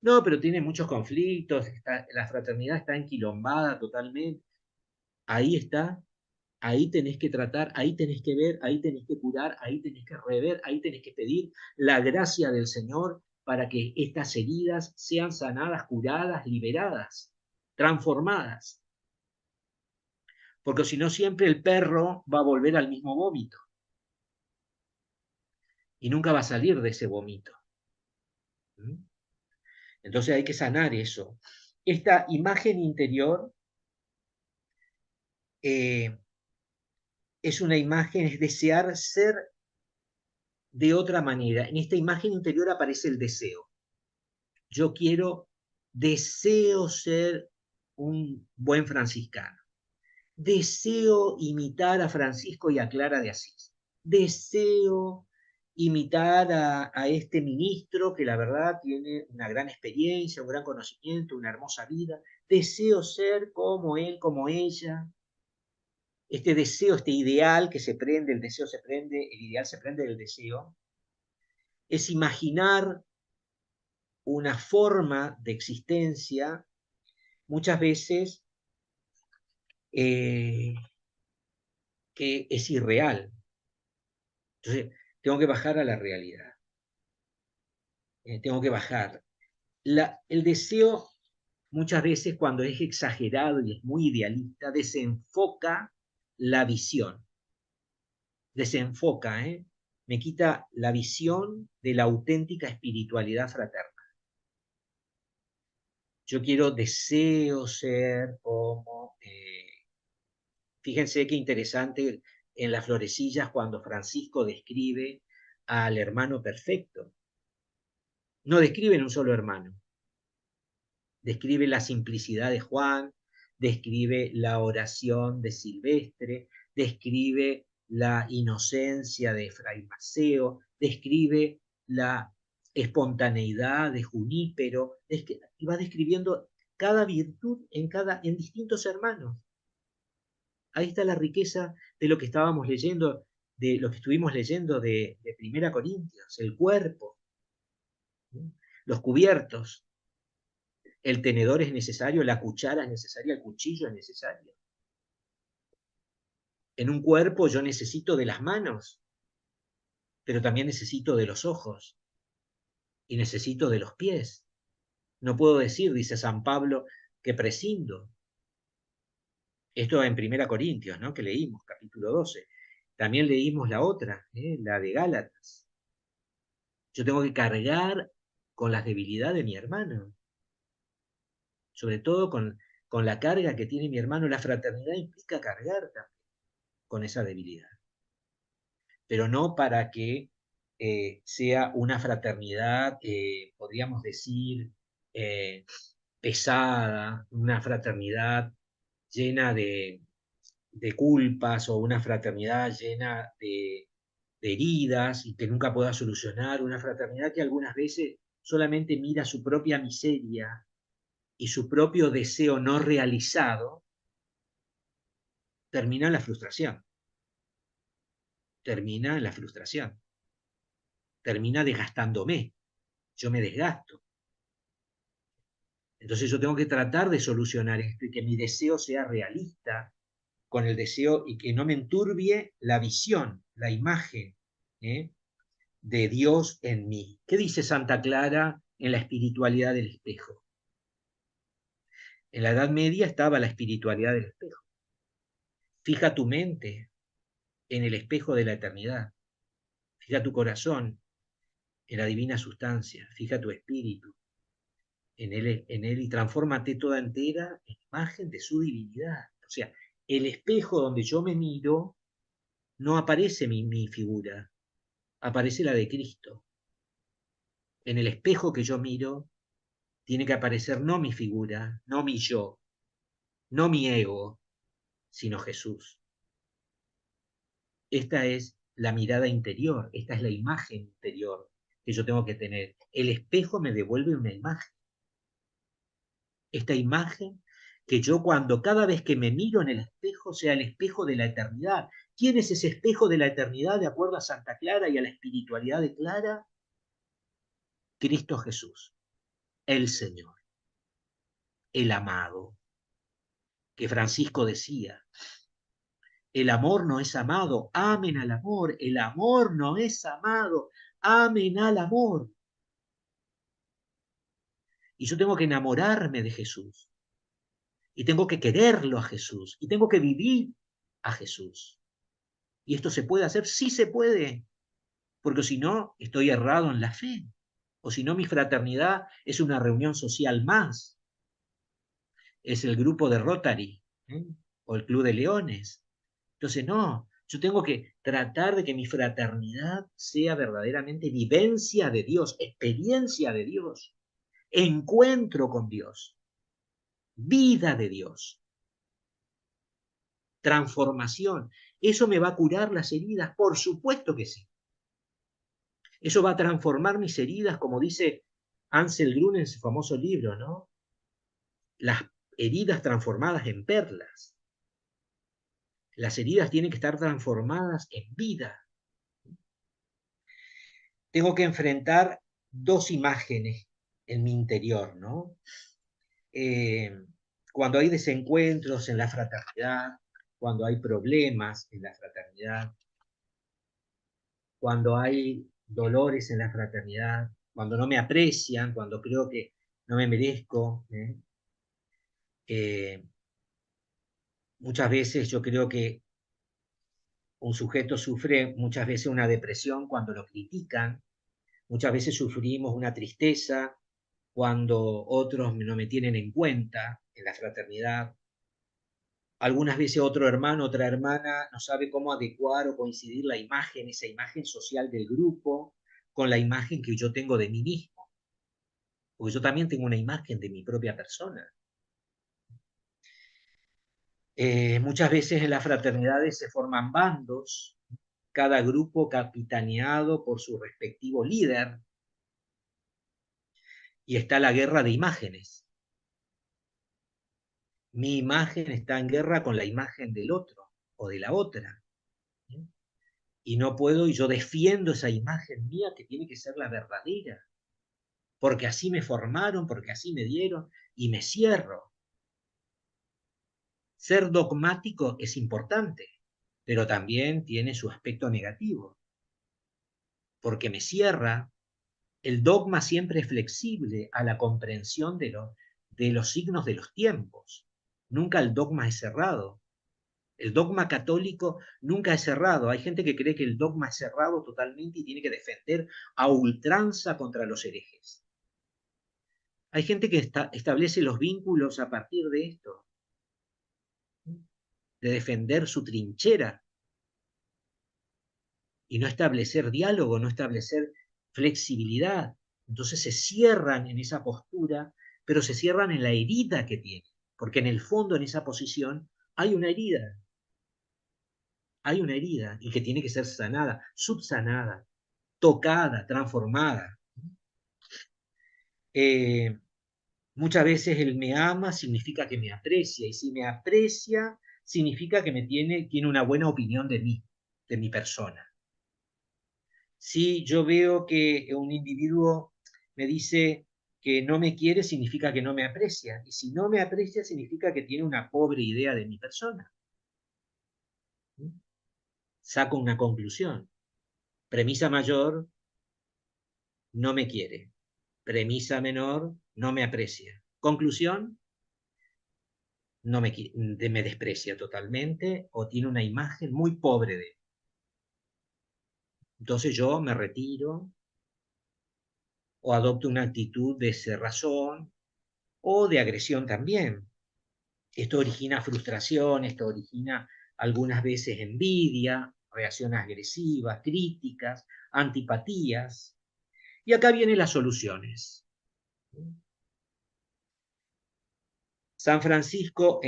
No, pero tiene muchos conflictos, la fraternidad está enquilombada totalmente. Ahí está, ahí tenés que tratar, ahí tenés que ver, ahí tenés que curar, ahí tenés que rever, ahí tenés que pedir la gracia del Señor para que estas heridas sean sanadas, curadas, liberadas, transformadas. Porque si no, siempre el perro va a volver al mismo vómito y nunca va a salir de ese vómito. Entonces hay que sanar eso. Esta imagen interior es una imagen, es desear ser de otra manera. En esta imagen interior aparece el deseo. Yo deseo ser un buen franciscano. Deseo imitar a Francisco y a Clara de Asís. Deseo imitar a este ministro que la verdad tiene una gran experiencia, un gran conocimiento, una hermosa vida. Deseo ser como él, como ella. Este deseo, este ideal que se prende, el deseo se prende, el ideal se prende del deseo, es imaginar una forma de existencia muchas veces que es irreal. Entonces, tengo que bajar a la realidad. Tengo que bajar. El deseo, muchas veces, cuando es exagerado y es muy idealista, desenfoca la visión. Desenfoca, me quita la visión de la auténtica espiritualidad fraterna. Yo deseo ser como... fíjense qué interesante en las florecillas cuando Francisco describe al hermano perfecto. No describe un solo hermano. Describe la simplicidad de Juan, describe la oración de Silvestre, describe la inocencia de Fray Maceo, describe la espontaneidad de Junípero, y va describiendo cada virtud en distintos hermanos. Ahí está la riqueza de lo que estábamos leyendo, de lo que estuvimos leyendo de 1 Corintios, el cuerpo, los cubiertos. El tenedor es necesario, la cuchara es necesaria, el cuchillo es necesario. En un cuerpo yo necesito de las manos, pero también necesito de los ojos y necesito de los pies. No puedo decir, dice San Pablo, que prescindo. Esto en 1 Corintios, ¿no? Que leímos, capítulo 12. También leímos la otra, la de Gálatas. Yo tengo que cargar con las debilidades de mi hermano. Sobre todo con la carga que tiene mi hermano. La fraternidad implica cargar también con esa debilidad. Pero no para que sea una fraternidad, podríamos decir, pesada, una fraternidad llena de culpas o una fraternidad llena de heridas y que nunca pueda solucionar, una fraternidad que algunas veces solamente mira su propia miseria y su propio deseo no realizado, termina en la frustración. Termina en la frustración. Termina desgastándome. Yo me desgasto. Entonces yo tengo que tratar de solucionar esto y que mi deseo sea realista con el deseo y que no me enturbie la visión, la imagen de Dios en mí. ¿Qué dice Santa Clara en la espiritualidad del espejo? En la Edad Media estaba la espiritualidad del espejo. Fija tu mente en el espejo de la eternidad. Fija tu corazón en la divina sustancia. Fija tu espíritu en él y transfórmate toda entera en imagen de su divinidad. O sea, el espejo donde yo me miro, no aparece mi figura, aparece la de Cristo. En el espejo que yo miro, tiene que aparecer no mi figura, no mi yo, no mi ego, sino Jesús. Esta es la mirada interior, esta es la imagen interior que yo tengo que tener. El espejo me devuelve una imagen. Esta imagen que yo cada vez que me miro en el espejo sea el espejo de la eternidad. ¿Quién es ese espejo de la eternidad de acuerdo a Santa Clara y a la espiritualidad de Clara? Cristo Jesús, el Señor, el amado, que Francisco decía, el amor no es amado, amen al amor, el amor no es amado, amen al amor. Y yo tengo que enamorarme de Jesús, y tengo que quererlo a Jesús, y tengo que vivir a Jesús. ¿Y esto se puede hacer? Sí se puede, porque si no, estoy errado en la fe, o si no, mi fraternidad es una reunión social más, es el grupo de Rotary, ¿eh? O el Club de Leones. Entonces, no, yo tengo que tratar de que mi fraternidad sea verdaderamente vivencia de Dios, experiencia de Dios, encuentro con Dios, vida de Dios, transformación. ¿Eso me va a curar las heridas? Por supuesto que sí. Eso va a transformar mis heridas, como dice Ansel Grun en su famoso libro, ¿no? Las heridas transformadas en perlas. Las heridas tienen que estar transformadas en vida. Tengo que enfrentar dos imágenes en mi interior, ¿no? Cuando hay desencuentros en la fraternidad, cuando hay problemas en la fraternidad, cuando hay dolores en la fraternidad, cuando no me aprecian, cuando creo que no me merezco. Muchas veces yo creo que un sujeto sufre muchas veces una depresión cuando lo critican, muchas veces sufrimos una tristeza cuando otros no me tienen en cuenta en la fraternidad. Algunas veces otro hermano, otra hermana no sabe cómo adecuar o coincidir la imagen, esa imagen social del grupo, con la imagen que yo tengo de mí mismo. Porque yo también tengo una imagen de mi propia persona. Muchas veces en las fraternidades se forman bandos, cada grupo capitaneado por su respectivo líder, y está la guerra de imágenes. Mi imagen está en guerra con la imagen del otro o de la otra. Y no puedo, y yo defiendo esa imagen mía que tiene que ser la verdadera, porque así me formaron, porque así me dieron, y me cierro. Ser dogmático es importante, pero también tiene su aspecto negativo, porque me cierra. El dogma siempre es flexible a la comprensión de los signos de los tiempos. Nunca el dogma es cerrado. El dogma católico nunca es cerrado. Hay gente que cree que el dogma es cerrado totalmente y tiene que defender a ultranza contra los herejes. Hay gente que establece los vínculos a partir de esto, de defender su trinchera y no establecer diálogo, no establecer flexibilidad. Entonces se cierran en esa postura, pero se cierran en la herida que tienen, porque en el fondo en esa posición hay una herida y que tiene que ser sanada, subsanada, tocada, transformada. Muchas veces el me ama significa que me aprecia, y si me aprecia significa que tiene una buena opinión de mí, de mi persona. Si yo veo que un individuo me dice que no me quiere, significa que no me aprecia, y si no me aprecia significa que tiene una pobre idea de mi persona. Saco una conclusión. Premisa mayor, no me quiere. Premisa menor, no me aprecia. Conclusión, no me desprecia totalmente o tiene una imagen muy pobre de él. Entonces yo me retiro o adopto una actitud de cerrazón o de agresión también. Esto origina frustración, esto origina algunas veces envidia, reacciones agresivas, críticas, antipatías. Y acá vienen las soluciones. San Francisco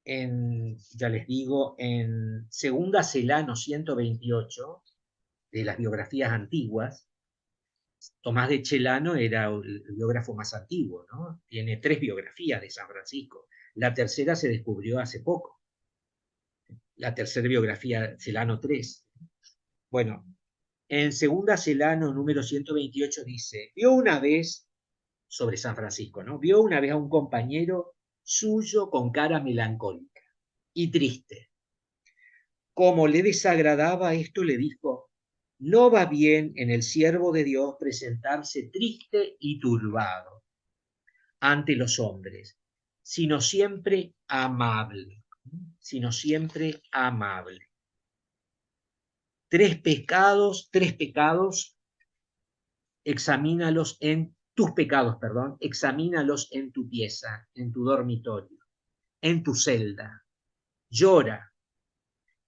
ya les digo, en Segunda Celano 128, de las biografías antiguas, Tomás de Celano era el biógrafo más antiguo, ¿no? Tiene 3 biografías de San Francisco. La tercera se descubrió hace poco. La tercera biografía, Celano 3. Bueno, En Segunda Celano, número 128, dice, vio una vez, sobre San Francisco, ¿no? Vio una vez a un compañero suyo con cara melancólica y triste. Como le desagradaba esto, le dijo, no va bien en el siervo de Dios presentarse triste y turbado ante los hombres, sino siempre amable, sino siempre amable. Tres pecados, examínalos en tus pecados, perdón, examínalos en tu pieza, en tu dormitorio, en tu celda. Llora,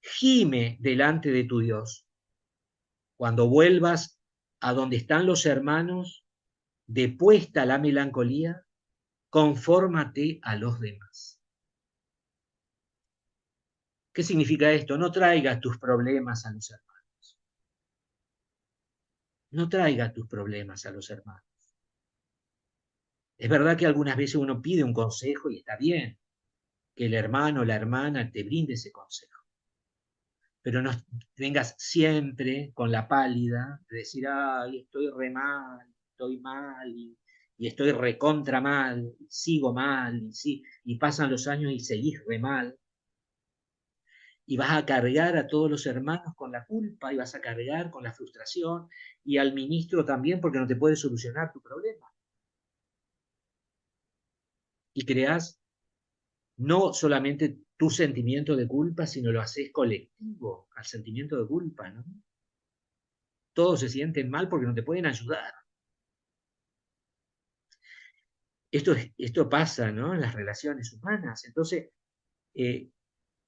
gime delante de tu Dios. Cuando vuelvas a donde están los hermanos, depuesta la melancolía, confórmate a los demás. ¿Qué significa esto? No traigas tus problemas a los hermanos. No traigas tus problemas a los hermanos. Es verdad que algunas veces uno pide un consejo y está bien que el hermano o la hermana te brinde ese consejo. Pero no vengas siempre con la pálida de decir, ay, estoy re mal, estoy mal, y estoy recontra mal, y sigo mal, y pasan los años y seguís re mal. Y vas a cargar a todos los hermanos con la culpa, y vas a cargar con la frustración, y al ministro también porque no te puede solucionar tu problema. Y creás no solamente tu sentimiento de culpa, sino lo haces colectivo al sentimiento de culpa, ¿no? Todos se sienten mal porque no te pueden ayudar. Esto pasa, ¿no?, en las relaciones humanas. Entonces,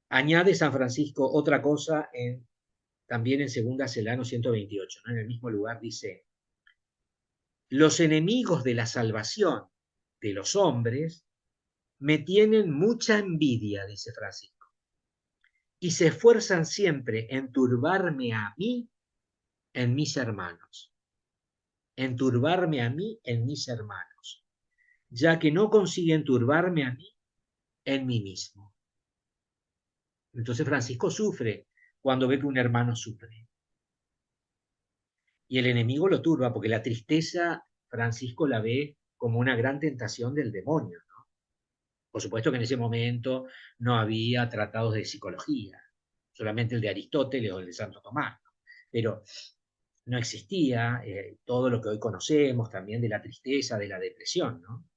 añade San Francisco otra cosa también en Segunda Celano 128, ¿no? En el mismo lugar dice, los enemigos de la salvación de los hombres me tienen mucha envidia, dice Francisco, y se esfuerzan siempre en turbarme a mí en mis hermanos, en turbarme a mí en mis hermanos, ya que no consiguen turbarme a mí en mí mismo. Entonces Francisco sufre cuando ve que un hermano sufre. Y el enemigo lo turba, porque la tristeza Francisco la ve como una gran tentación del demonio, ¿no? Por supuesto que en ese momento no había tratados de psicología, solamente el de Aristóteles o el de Santo Tomás, ¿no? Pero no existía todo lo que hoy conocemos también de la tristeza, de la depresión, ¿no?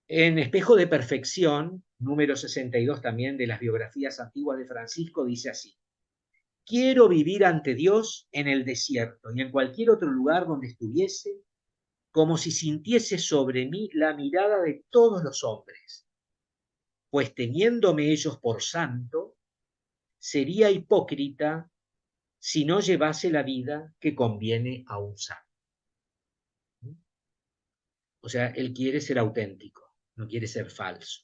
En Espejo de Perfección, número 62 también de las biografías antiguas de Francisco, dice así, quiero vivir ante Dios en el desierto y en cualquier otro lugar donde estuviese, como si sintiese sobre mí la mirada de todos los hombres, pues teniéndome ellos por santo, sería hipócrita si no llevase la vida que conviene a un santo. O sea, él quiere ser auténtico, no quiere ser falso.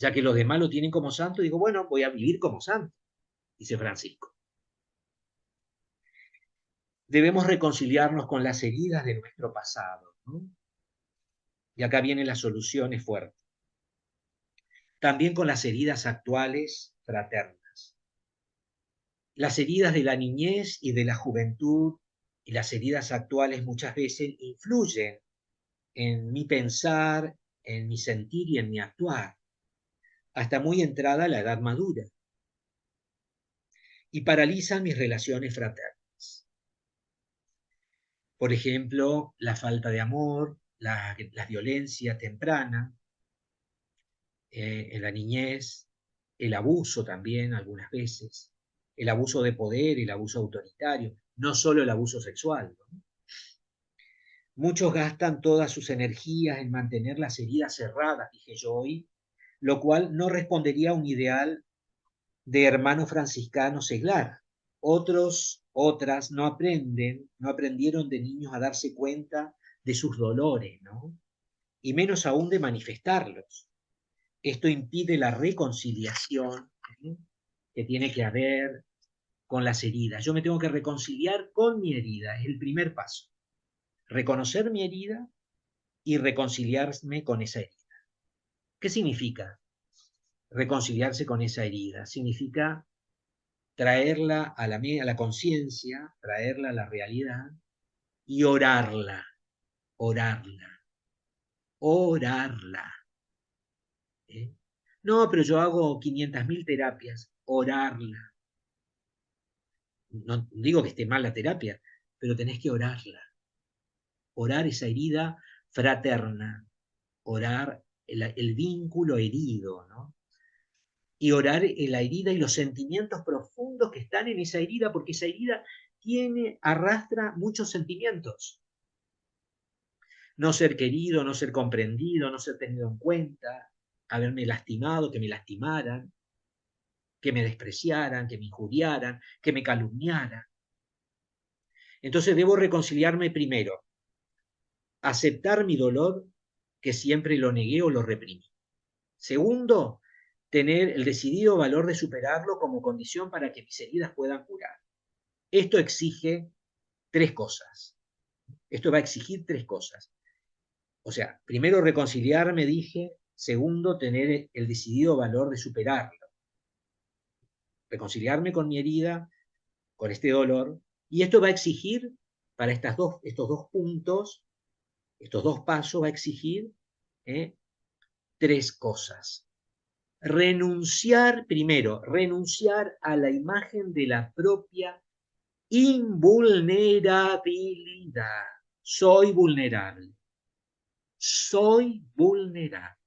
Ya que los demás lo tienen como santo, digo, bueno, voy a vivir como santo, dice Francisco. Debemos reconciliarnos con las heridas de nuestro pasado, ¿no? Y acá vienen las soluciones fuertes. También con las heridas actuales fraternas. Las heridas de la niñez y de la juventud y las heridas actuales muchas veces influyen en mi pensar, en mi sentir y en mi actuar, hasta muy entrada la edad madura, y paralizan mis relaciones fraternas. Por ejemplo, la falta de amor, la violencia temprana, en la niñez, el abuso también algunas veces, el abuso de poder, el abuso autoritario, no solo el abuso sexual, ¿no? Muchos gastan todas sus energías en mantener las heridas cerradas, dije yo hoy, lo cual no respondería a un ideal de hermano franciscano seglar. Otras no aprendieron de niños a darse cuenta de sus dolores, ¿no? Y menos aún de manifestarlos. Esto impide la reconciliación, ¿sí?, que tiene que haber con las heridas. Yo me tengo que reconciliar con mi herida, es el primer paso. Reconocer mi herida y reconciliarme con esa herida. ¿Qué significa reconciliarse con esa herida? Significa traerla a la conciencia, traerla a la realidad y orarla, orarla, orarla. ¿Eh? No, pero yo hago 500.000 terapias, orarla. No digo que esté mal la terapia, pero tenés que orarla. Orar esa herida fraterna, orar el vínculo herido, ¿no? Y orar la herida y los sentimientos profundos que están en esa herida, porque esa herida arrastra muchos sentimientos. No ser querido, no ser comprendido, no ser tenido en cuenta, haberme lastimado, que me lastimaran, que me despreciaran, que me injuriaran, que me calumniaran. Entonces debo reconciliarme primero, aceptar mi dolor, que siempre lo negué o lo reprimí. Segundo, tener el decidido valor de superarlo como condición para que mis heridas puedan curar. Esto exige 3 cosas. Esto va a exigir 3 cosas. O sea, primero reconciliarme, dije. Segundo, tener el decidido valor de superarlo. Reconciliarme con mi herida, con este dolor. Y esto va a exigir, para estos dos puntos, estos 2 pasos, va a exigir 3 cosas. Primero, renunciar a la imagen de la propia invulnerabilidad. Soy vulnerable. Soy vulnerable.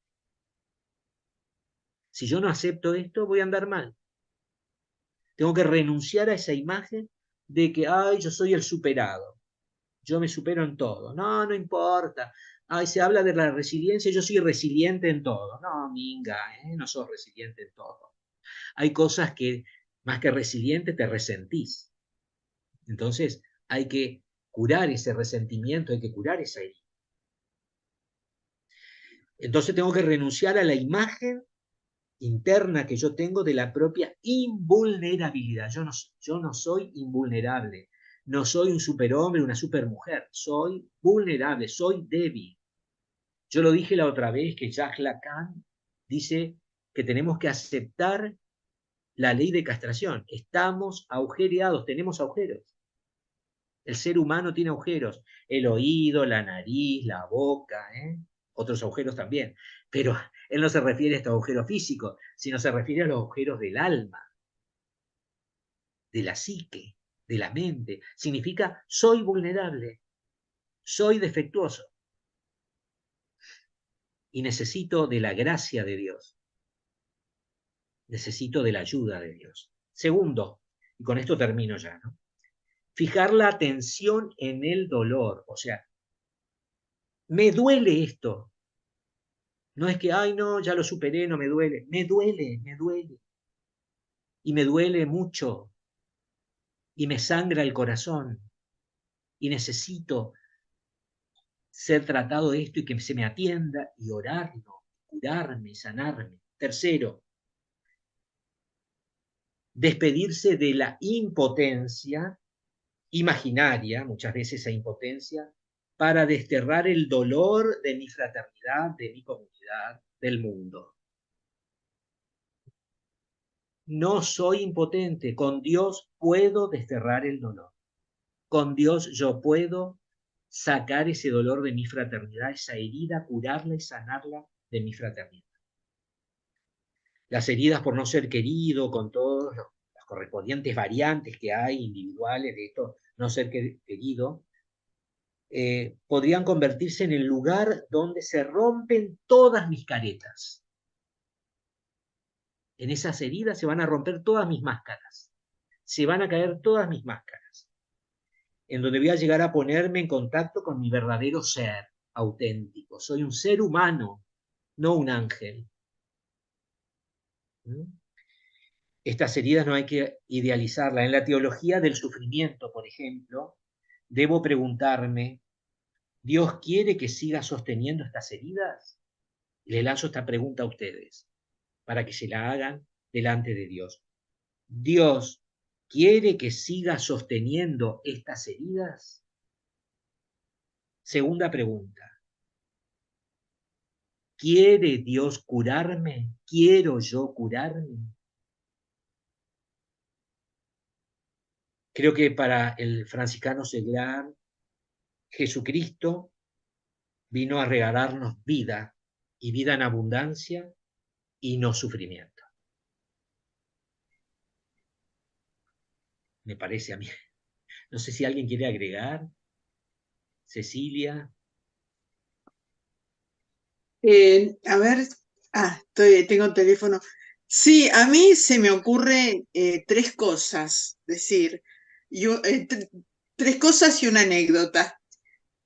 Si yo no acepto esto, voy a andar mal. Tengo que renunciar a esa imagen de que, ay, yo soy el superado. Yo me supero en todo. No, no importa. Ay, se habla de la resiliencia, yo soy resiliente en todo. No, minga, no sos resiliente en todo. Hay cosas que, más que resiliente, te resentís. Entonces, hay que curar ese resentimiento, hay que curar esa herida. Entonces tengo que renunciar a la imagen interna que yo tengo de la propia invulnerabilidad. Yo no soy invulnerable, no soy un superhombre, una supermujer, soy vulnerable, soy débil. Yo lo dije la otra vez que Jacques Lacan dice que tenemos que aceptar la ley de castración. Estamos agujereados, tenemos agujeros. El ser humano tiene agujeros, el oído, la nariz, la boca, otros agujeros también. Pero él no se refiere a estos agujeros físicos, sino se refiere a los agujeros del alma, de la psique, de la mente. Significa, soy vulnerable, soy defectuoso y necesito de la gracia de Dios. Necesito de la ayuda de Dios. Segundo, y con esto termino ya, ¿no? Fijar la atención en el dolor. O sea, me duele esto. No es que, ay, no, ya lo superé, no me duele. Me duele, me duele. Y me duele mucho. Y me sangra el corazón. Y necesito ser tratado de esto y que se me atienda y orarlo, curarme, sanarme. Tercero, despedirse de la impotencia imaginaria, muchas veces esa impotencia, para desterrar el dolor de mi fraternidad, de mi comunidad, del mundo. No soy impotente, con Dios puedo desterrar el dolor. Con Dios yo puedo sacar ese dolor de mi fraternidad, esa herida, curarla y sanarla de mi fraternidad. Las heridas por no ser querido, con todas las correspondientes variantes que hay individuales de esto, no ser querido, podrían convertirse en el lugar donde se rompen todas mis caretas. En esas heridas se van a romper todas mis máscaras, se van a caer todas mis máscaras, en donde voy a llegar a ponerme en contacto con mi verdadero ser auténtico. Soy un ser humano, no un ángel. Estas heridas no hay que idealizarlas. En la teología del sufrimiento, por ejemplo, debo preguntarme, ¿Dios quiere que siga sosteniendo estas heridas? Le lanzo esta pregunta a ustedes, para que se la hagan delante de Dios. ¿Dios quiere que siga sosteniendo estas heridas? Segunda pregunta. ¿Quiere Dios curarme? ¿Quiero yo curarme? Creo que para el franciscano seglar, Jesucristo vino a regalarnos vida, y vida en abundancia y no sufrimiento. Me parece a mí. No sé si alguien quiere agregar. Cecilia. A ver, tengo teléfono. Sí, a mí se me ocurren tres cosas, decir, tres cosas y una anécdota.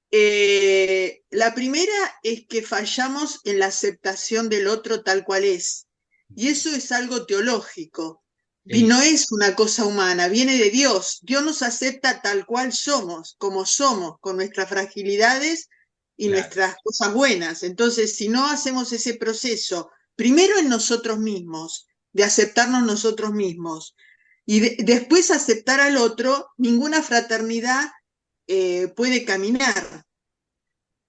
La primera es que fallamos en la aceptación del otro tal cual es, y eso es algo teológico, y no es una cosa humana, viene de Dios. Dios nos acepta tal cual somos, como somos, con nuestras fragilidades y nuestras cosas buenas. Entonces, si no hacemos ese proceso, primero en nosotros mismos, de aceptarnos nosotros mismos, y después aceptar al otro, ninguna fraternidad puede caminar.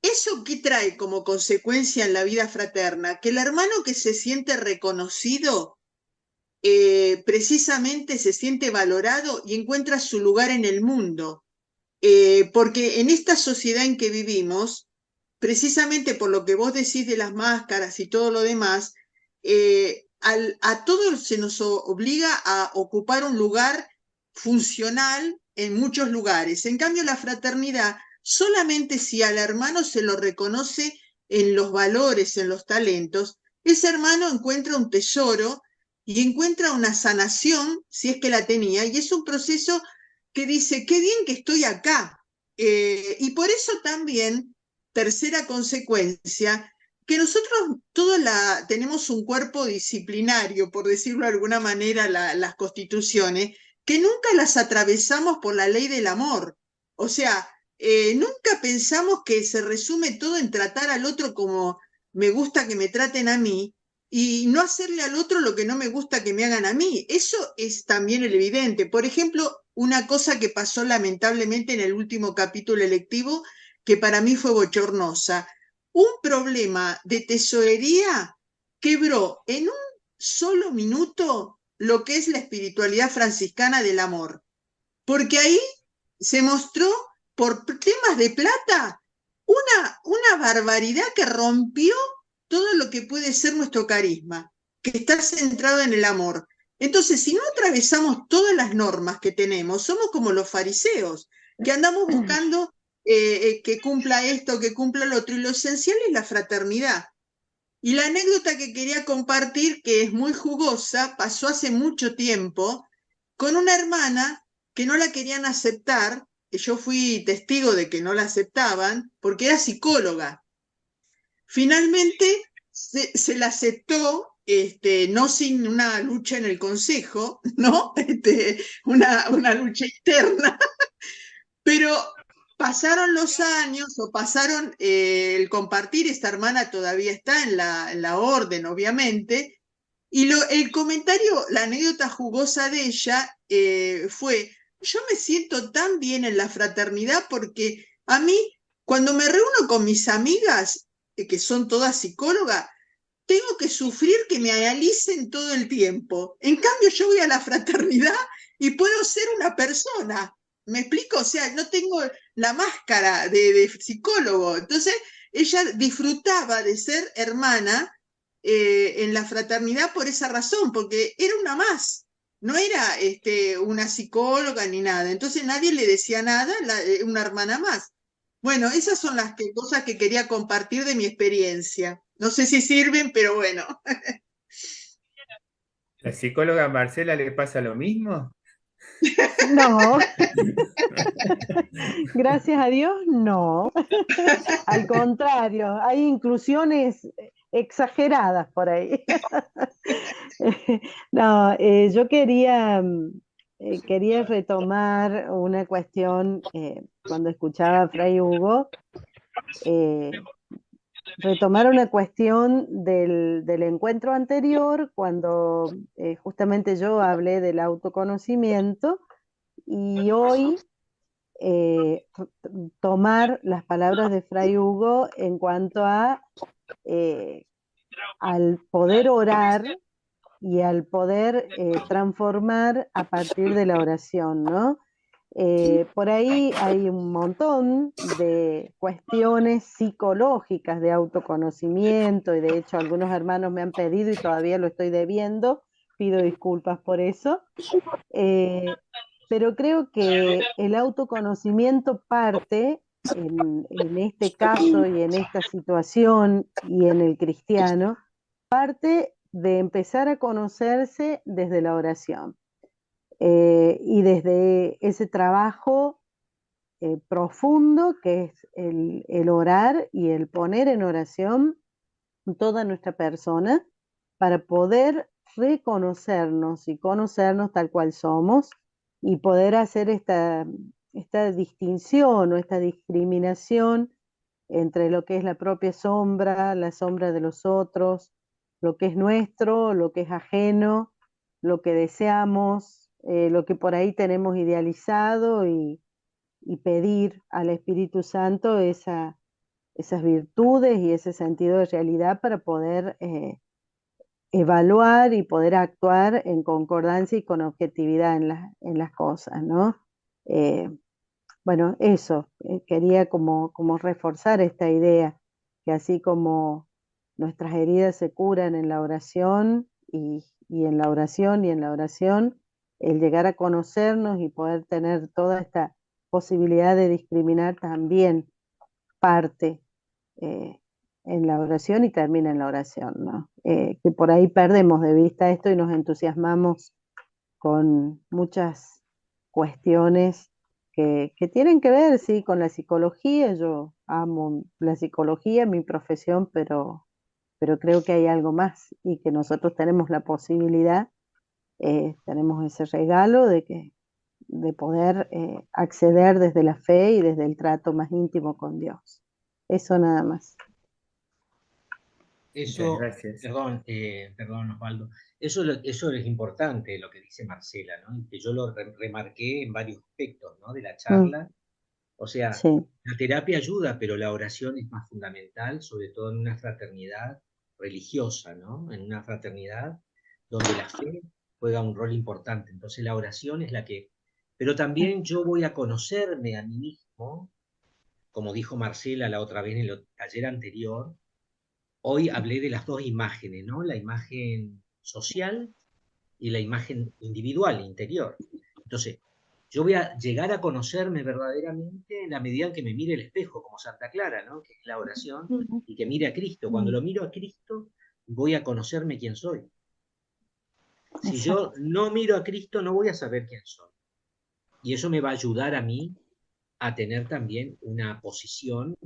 ¿Eso qué trae como consecuencia en la vida fraterna? Que el hermano que se siente reconocido, precisamente se siente valorado y encuentra su lugar en el mundo. Porque en esta sociedad en que vivimos, precisamente por lo que vos decís de las máscaras y todo lo demás, a todos se nos obliga a ocupar un lugar funcional en muchos lugares. En cambio, la fraternidad, solamente si al hermano se lo reconoce en los valores, en los talentos, ese hermano encuentra un tesoro y encuentra una sanación, si es que la tenía, y es un proceso que dice, qué bien que estoy acá. Y por eso también, tercera consecuencia, que nosotros todos tenemos un cuerpo disciplinario, por decirlo de alguna manera, las constituciones, que nunca las atravesamos por la ley del amor. O sea, nunca pensamos que se resume todo en tratar al otro como me gusta que me traten a mí, y no hacerle al otro lo que no me gusta que me hagan a mí. Eso es también el evidente. Por ejemplo, una cosa que pasó lamentablemente en el último capítulo electivo, que para mí fue bochornosa. Un problema de tesorería quebró en un solo minuto lo que es la espiritualidad franciscana del amor. Porque ahí se mostró, por temas de plata, una barbaridad que rompió todo lo que puede ser nuestro carisma, que está centrado en el amor. Entonces, si no atravesamos todas las normas que tenemos, somos como los fariseos, que andamos buscando que cumpla esto, que cumpla lo otro, y lo esencial es la fraternidad. Y la anécdota que quería compartir, que es muy jugosa, pasó hace mucho tiempo, con una hermana que no la querían aceptar, que yo fui testigo de que no la aceptaban, porque era psicóloga. Finalmente se la aceptó, no sin una lucha en el consejo, ¿no? Una lucha interna, pero pasaron los años, o pasaron el compartir. Esta hermana todavía está en la orden, obviamente, y el comentario, la anécdota jugosa de ella fue, yo me siento tan bien en la fraternidad porque a mí, cuando me reúno con mis amigas, que son todas psicólogas, tengo que sufrir que me analicen todo el tiempo. En cambio, yo voy a la fraternidad y puedo ser una persona. ¿Me explico? O sea, no tengo la máscara de psicólogo. Entonces, ella disfrutaba de ser hermana en la fraternidad por esa razón, porque era una más. No era una psicóloga ni nada. Entonces, nadie le decía nada, una hermana más. Bueno, esas son las cosas que quería compartir de mi experiencia. No sé si sirven, pero bueno. ¿La psicóloga Marcela le pasa lo mismo? No, gracias a Dios, no. Al contrario, hay inclusiones exageradas por ahí. No, yo quería retomar una cuestión cuando escuchaba a Fray Hugo, retomar una cuestión del encuentro anterior, cuando justamente yo hablé del autoconocimiento, y hoy tomar las palabras de Fray Hugo en cuanto al poder orar y al poder transformar a partir de la oración, ¿no? Por ahí hay un montón de cuestiones psicológicas de autoconocimiento, y de hecho algunos hermanos me han pedido y todavía lo estoy debiendo, pido disculpas por eso, pero creo que el autoconocimiento parte, en este caso y en esta situación y en el cristiano, parte de empezar a conocerse desde la oración. Y desde ese trabajo profundo que es el orar y el poner en oración toda nuestra persona para poder reconocernos y conocernos tal cual somos y poder hacer esta distinción o esta discriminación entre lo que es la propia sombra, la sombra de los otros, lo que es nuestro, lo que es ajeno, lo que deseamos, lo que por ahí tenemos idealizado, y pedir al Espíritu Santo esas virtudes y ese sentido de realidad para poder evaluar y poder actuar en concordancia y con objetividad en las cosas, ¿no? Eh, bueno, eso, quería como reforzar esta idea, que así como nuestras heridas se curan en la oración y en la oración y en la oración, el llegar a conocernos y poder tener toda esta posibilidad de discriminar también parte eh, en la oración y termina en la oración, ¿no? Que por ahí perdemos de vista esto y nos entusiasmamos con muchas cuestiones que tienen que ver, sí, con la psicología. Yo amo la psicología, mi profesión, pero creo que hay algo más y que nosotros tenemos la posibilidad, tenemos ese regalo de poder acceder desde la fe y desde el trato más íntimo con Dios. Eso nada más. Muchas Eso, gracias. perdón, Osvaldo, eso es importante lo que dice Marcela, ¿no? Y que yo lo remarqué en varios aspectos, ¿no? De la charla. O sea, Sí, la terapia ayuda, pero la oración es más fundamental, sobre todo en una fraternidad religiosa, ¿no? En una fraternidad donde la fe juega un rol importante. Entonces la oración es la que... Pero también yo voy a conocerme a mí mismo, como dijo Marcela la otra vez en el taller anterior. Hoy hablé de las dos imágenes, ¿no? La imagen social y la imagen individual, interior. Entonces, yo voy a llegar a conocerme verdaderamente en la medida en que me mire el espejo, como Santa Clara, ¿no? Que es la oración, y que mire a Cristo. Cuando lo miro a Cristo, voy a conocerme quién soy. Si yo exacto. no miro a Cristo, no voy a saber quién soy. Y eso me va a ayudar a mí a tener también una posición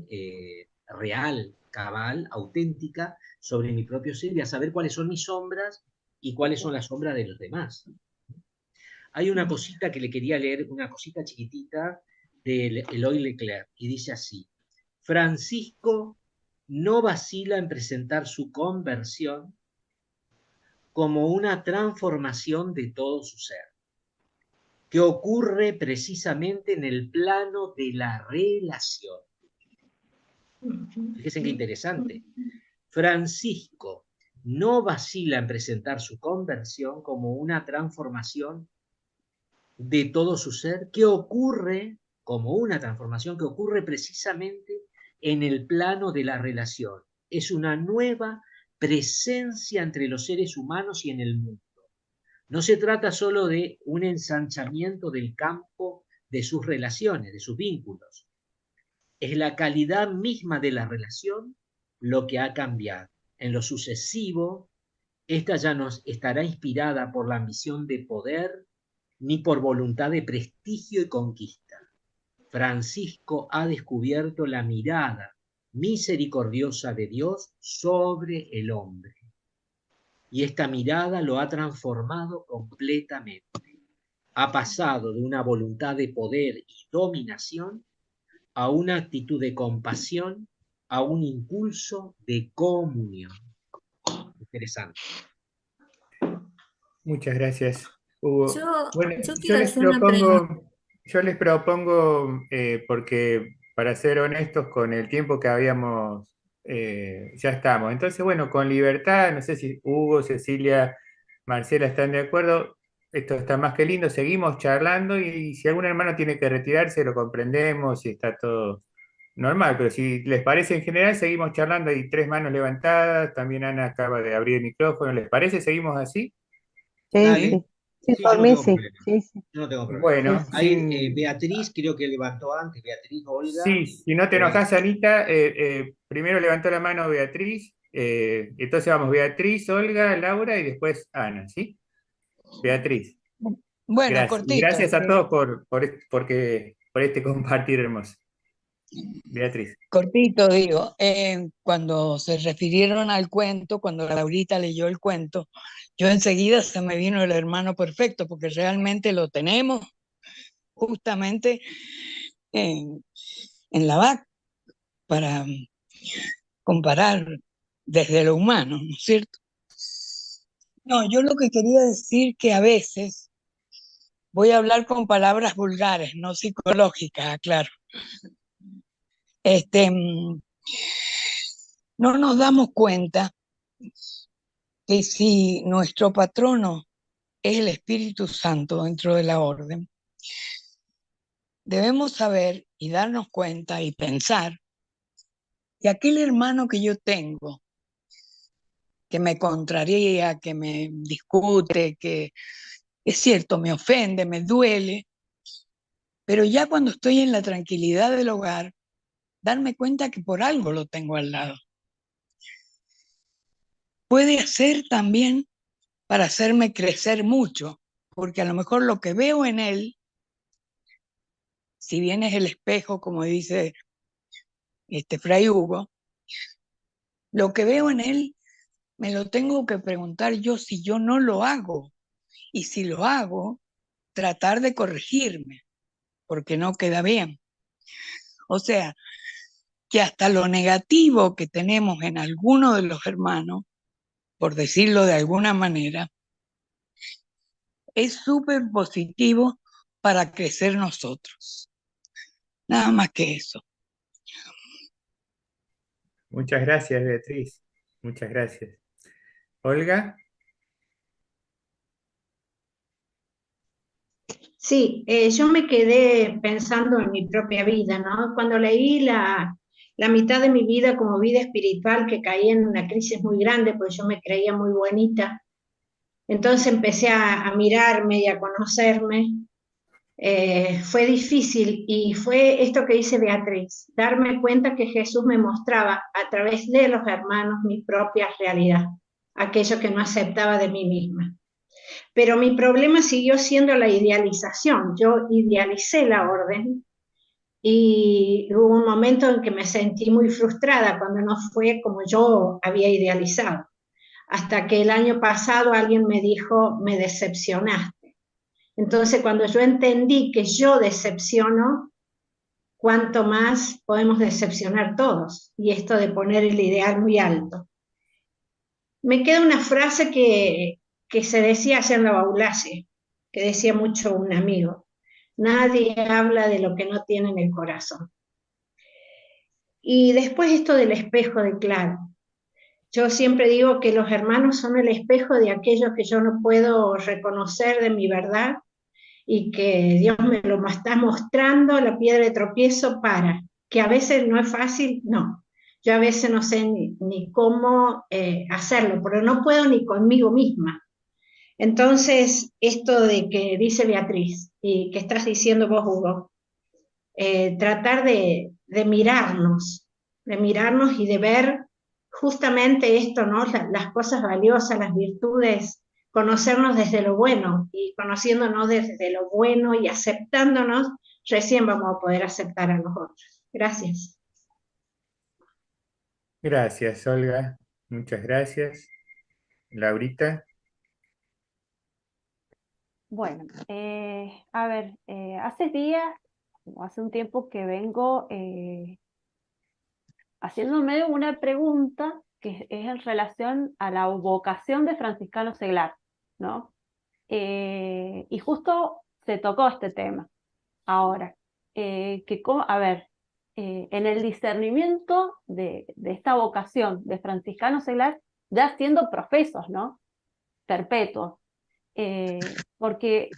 real, cabal, auténtica sobre mi propio ser y a saber cuáles son mis sombras y cuáles son las sombras de los demás. Hay una cosita que le quería leer, una cosita chiquitita de Eloy Leclerc, y dice así: Francisco no vacila en presentar su conversión como una transformación de todo su ser, que ocurre precisamente en el plano de la relación. Fíjense qué interesante. Francisco no vacila en presentar su conversión como una transformación de todo su ser, que ocurre como una transformación que ocurre precisamente en el plano de la relación. Es una nueva presencia entre los seres humanos y en el mundo. No se trata solo de un ensanchamiento del campo de sus relaciones, de sus vínculos. Es la calidad misma de la relación lo que ha cambiado. En lo sucesivo, esta ya no estará inspirada por la ambición de poder ni por voluntad de prestigio y conquista. Francisco ha descubierto la mirada misericordiosa de Dios sobre el hombre. Y esta mirada lo ha transformado completamente. Ha pasado de una voluntad de poder y dominación a una actitud de compasión, a un impulso de comunión. Interesante. Muchas gracias, Hugo. Bueno, Yo quiero hacer una pregunta. yo les propongo, porque para ser honestos con el tiempo que habíamos, ya estamos. Entonces, bueno, con libertad, no sé si Hugo, Cecilia, Marcela están de acuerdo. esto está más que lindo, seguimos charlando y si algún hermano tiene que retirarse, lo comprendemos y está todo normal, pero si les parece en general, seguimos charlando, hay 3 manos levantadas, también Ana acaba de abrir el micrófono, ¿les parece? ¿Seguimos así? Sí, Dale. sí. Sí, Sí, por yo no mí tengo sí. problema. Sí, sí, Yo no tengo problema. sí, Bueno, sí. Ahí Beatriz creo que levantó antes, Beatriz, Olga. sí, si no te enojas, Anita, primero levantó la mano Beatriz, entonces vamos, Beatriz, Olga, Laura y después Ana, ¿sí? Beatriz, Bueno, gracias. Y cortito, gracias a todos por este compartir hermoso. Beatriz. cortito digo. Cuando se refirieron al cuento, cuando Laurita leyó el cuento, yo enseguida se me vino el hermano perfecto, porque realmente lo tenemos justamente en la VAC para comparar desde lo humano, ¿no es cierto? No, yo lo que quería decir que a veces voy a hablar con palabras vulgares, no psicológicas, aclaro. No nos damos cuenta que si nuestro patrono es el Espíritu Santo dentro de la orden, debemos saber y darnos cuenta y pensar que aquel hermano que yo tengo, que me contraría, que me discute, que es cierto, me ofende, me duele, pero ya cuando estoy en la tranquilidad del hogar, darme cuenta que por algo lo tengo al lado. Puede ser también para hacerme crecer mucho, porque a lo mejor lo que veo en él, si bien es el espejo, como dice Fray Hugo, lo que veo en él me lo tengo que preguntar yo si yo no lo hago. Y si lo hago, tratar de corregirme, porque no queda bien. O sea, que hasta lo negativo que tenemos en alguno de los hermanos, por decirlo de alguna manera, es súper positivo para crecer nosotros. Nada más que eso. Muchas gracias, Beatriz. Muchas gracias. Olga. Sí, yo me quedé pensando en mi propia vida, ¿no? Cuando leí la mitad de mi vida como vida espiritual, que caí en una crisis muy grande, pues yo me creía muy bonita. Entonces empecé a mirarme y a conocerme. Fue difícil y fue esto que dice Beatriz, darme cuenta que Jesús me mostraba a través de los hermanos mi propia realidad, aquello que no aceptaba de mí misma. Pero mi problema siguió siendo la idealización. Yo idealicé la orden y hubo un momento en que me sentí muy frustrada cuando no fue como yo había idealizado. Hasta que el año pasado alguien me dijo, me decepcionaste. Entonces, cuando yo entendí que yo decepciono, cuánto más podemos decepcionar todos. Y esto de poner el ideal muy alto. Me queda una frase que se decía allá en la Baulace, que decía mucho un amigo. Nadie habla de lo que no tiene en el corazón. Y después esto del espejo de claro. Yo siempre digo que los hermanos son el espejo de aquello que yo no puedo reconocer de mi verdad y que Dios me lo está mostrando, la piedra de tropiezo para, que a veces no es fácil, no. Yo a veces no sé ni cómo hacerlo, pero no puedo ni conmigo misma. Entonces, esto de que dice Beatriz y que estás diciendo vos, Hugo, tratar de mirarnos y de ver justamente esto, ¿no? Las cosas valiosas, las virtudes, conocernos desde lo bueno y conociéndonos desde lo bueno y aceptándonos, recién vamos a poder aceptar a los otros. Gracias. Gracias, Olga. Muchas gracias. Laurita. Bueno, a ver, hace días, o hace un tiempo que vengo haciéndome una pregunta que es en relación a la vocación de Franciscano Seglar, ¿no? Y justo se tocó este tema ahora, a ver, en el discernimiento de esta vocación de Franciscano Seglar, ya siendo profesos, ¿no? Perpetuos. porque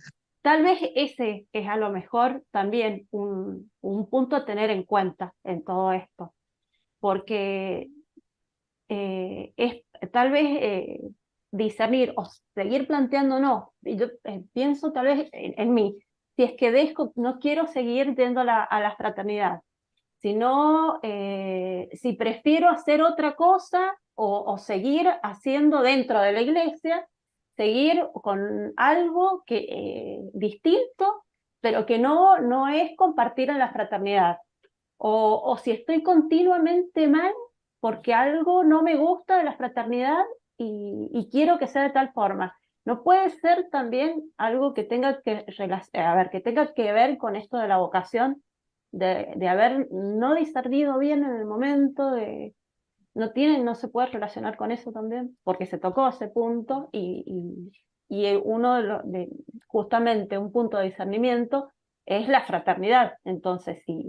tal vez ese es a lo mejor también un punto a tener en cuenta en todo esto, porque es tal vez discernir o seguir planteándonos. Yo pienso tal vez en mí, si es que no quiero seguir yendo a la fraternidad, sino si prefiero hacer otra cosa o seguir haciendo dentro de la iglesia, seguir con algo distinto, pero que no es compartir en la fraternidad. O si estoy continuamente mal porque algo no me gusta de la fraternidad y quiero que sea de tal forma. No puede ser también algo que tenga que tenga que ver con esto de la vocación, de haber no discernido bien en el momento, no se puede relacionar con eso también, porque se tocó ese punto y uno justamente un punto de discernimiento es la fraternidad. Entonces, si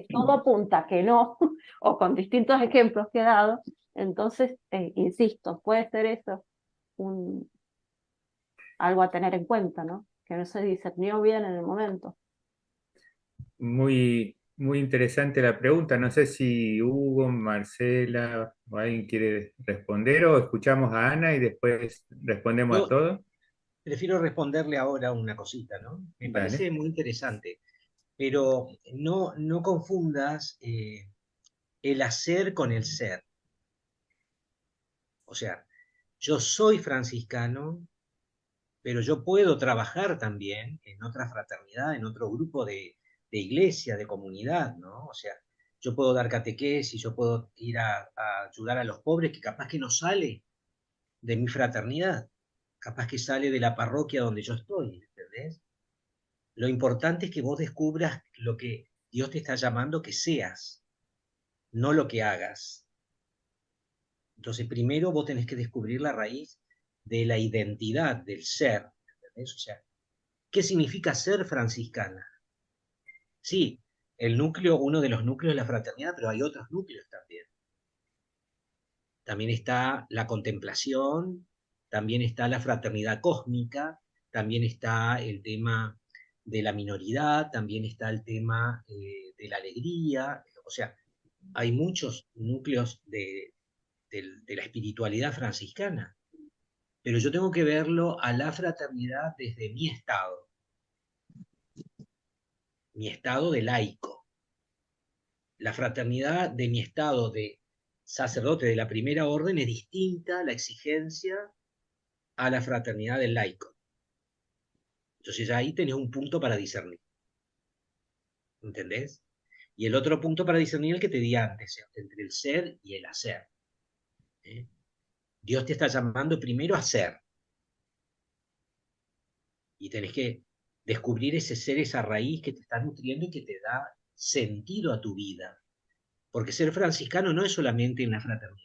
todo apunta a que no, o con distintos ejemplos que he dado, entonces, insisto, puede ser eso algo a tener en cuenta, ¿no? Que no se discernió bien en el momento. Muy, muy interesante la pregunta. No sé si Hugo, Marcela o alguien quiere responder o escuchamos a Ana y después respondemos a Yo todo. prefiero responderle ahora una cosita, ¿no? Me Dale. parece muy interesante, pero no confundas el hacer con el ser. O sea, yo soy franciscano, pero yo puedo trabajar también en otra fraternidad, en otro grupo de iglesia, de comunidad, ¿no? O sea, yo puedo dar catequesis, yo puedo ir a ayudar a los pobres, que capaz que no sale de mi fraternidad, capaz que sale de la parroquia donde yo estoy, ¿entendés? Lo importante es que vos descubras lo que Dios te está llamando que seas, no lo que hagas. Entonces, primero vos tenés que descubrir la raíz de la identidad, del ser, ¿entendés? O sea, ¿qué significa ser franciscana? Sí, el núcleo, uno de los núcleos de la fraternidad, pero hay otros núcleos también. También está la contemplación, también está la fraternidad cósmica, también está el tema de la minoridad, también está el tema de la alegría. O sea, hay muchos núcleos de la espiritualidad franciscana, pero yo tengo que verlo a la fraternidad desde mi estado de laico. La fraternidad de mi estado de sacerdote de la primera orden es distinta a la exigencia a la fraternidad del laico. Entonces ahí tenés un punto para discernir. ¿Entendés? Y el otro punto para discernir el que te di antes, entre el ser y el hacer. ¿Eh? Dios te está llamando primero a ser. Y tenés que descubrir ese ser, esa raíz que te está nutriendo y que te da sentido a tu vida. Porque ser franciscano no es solamente en la fraternidad.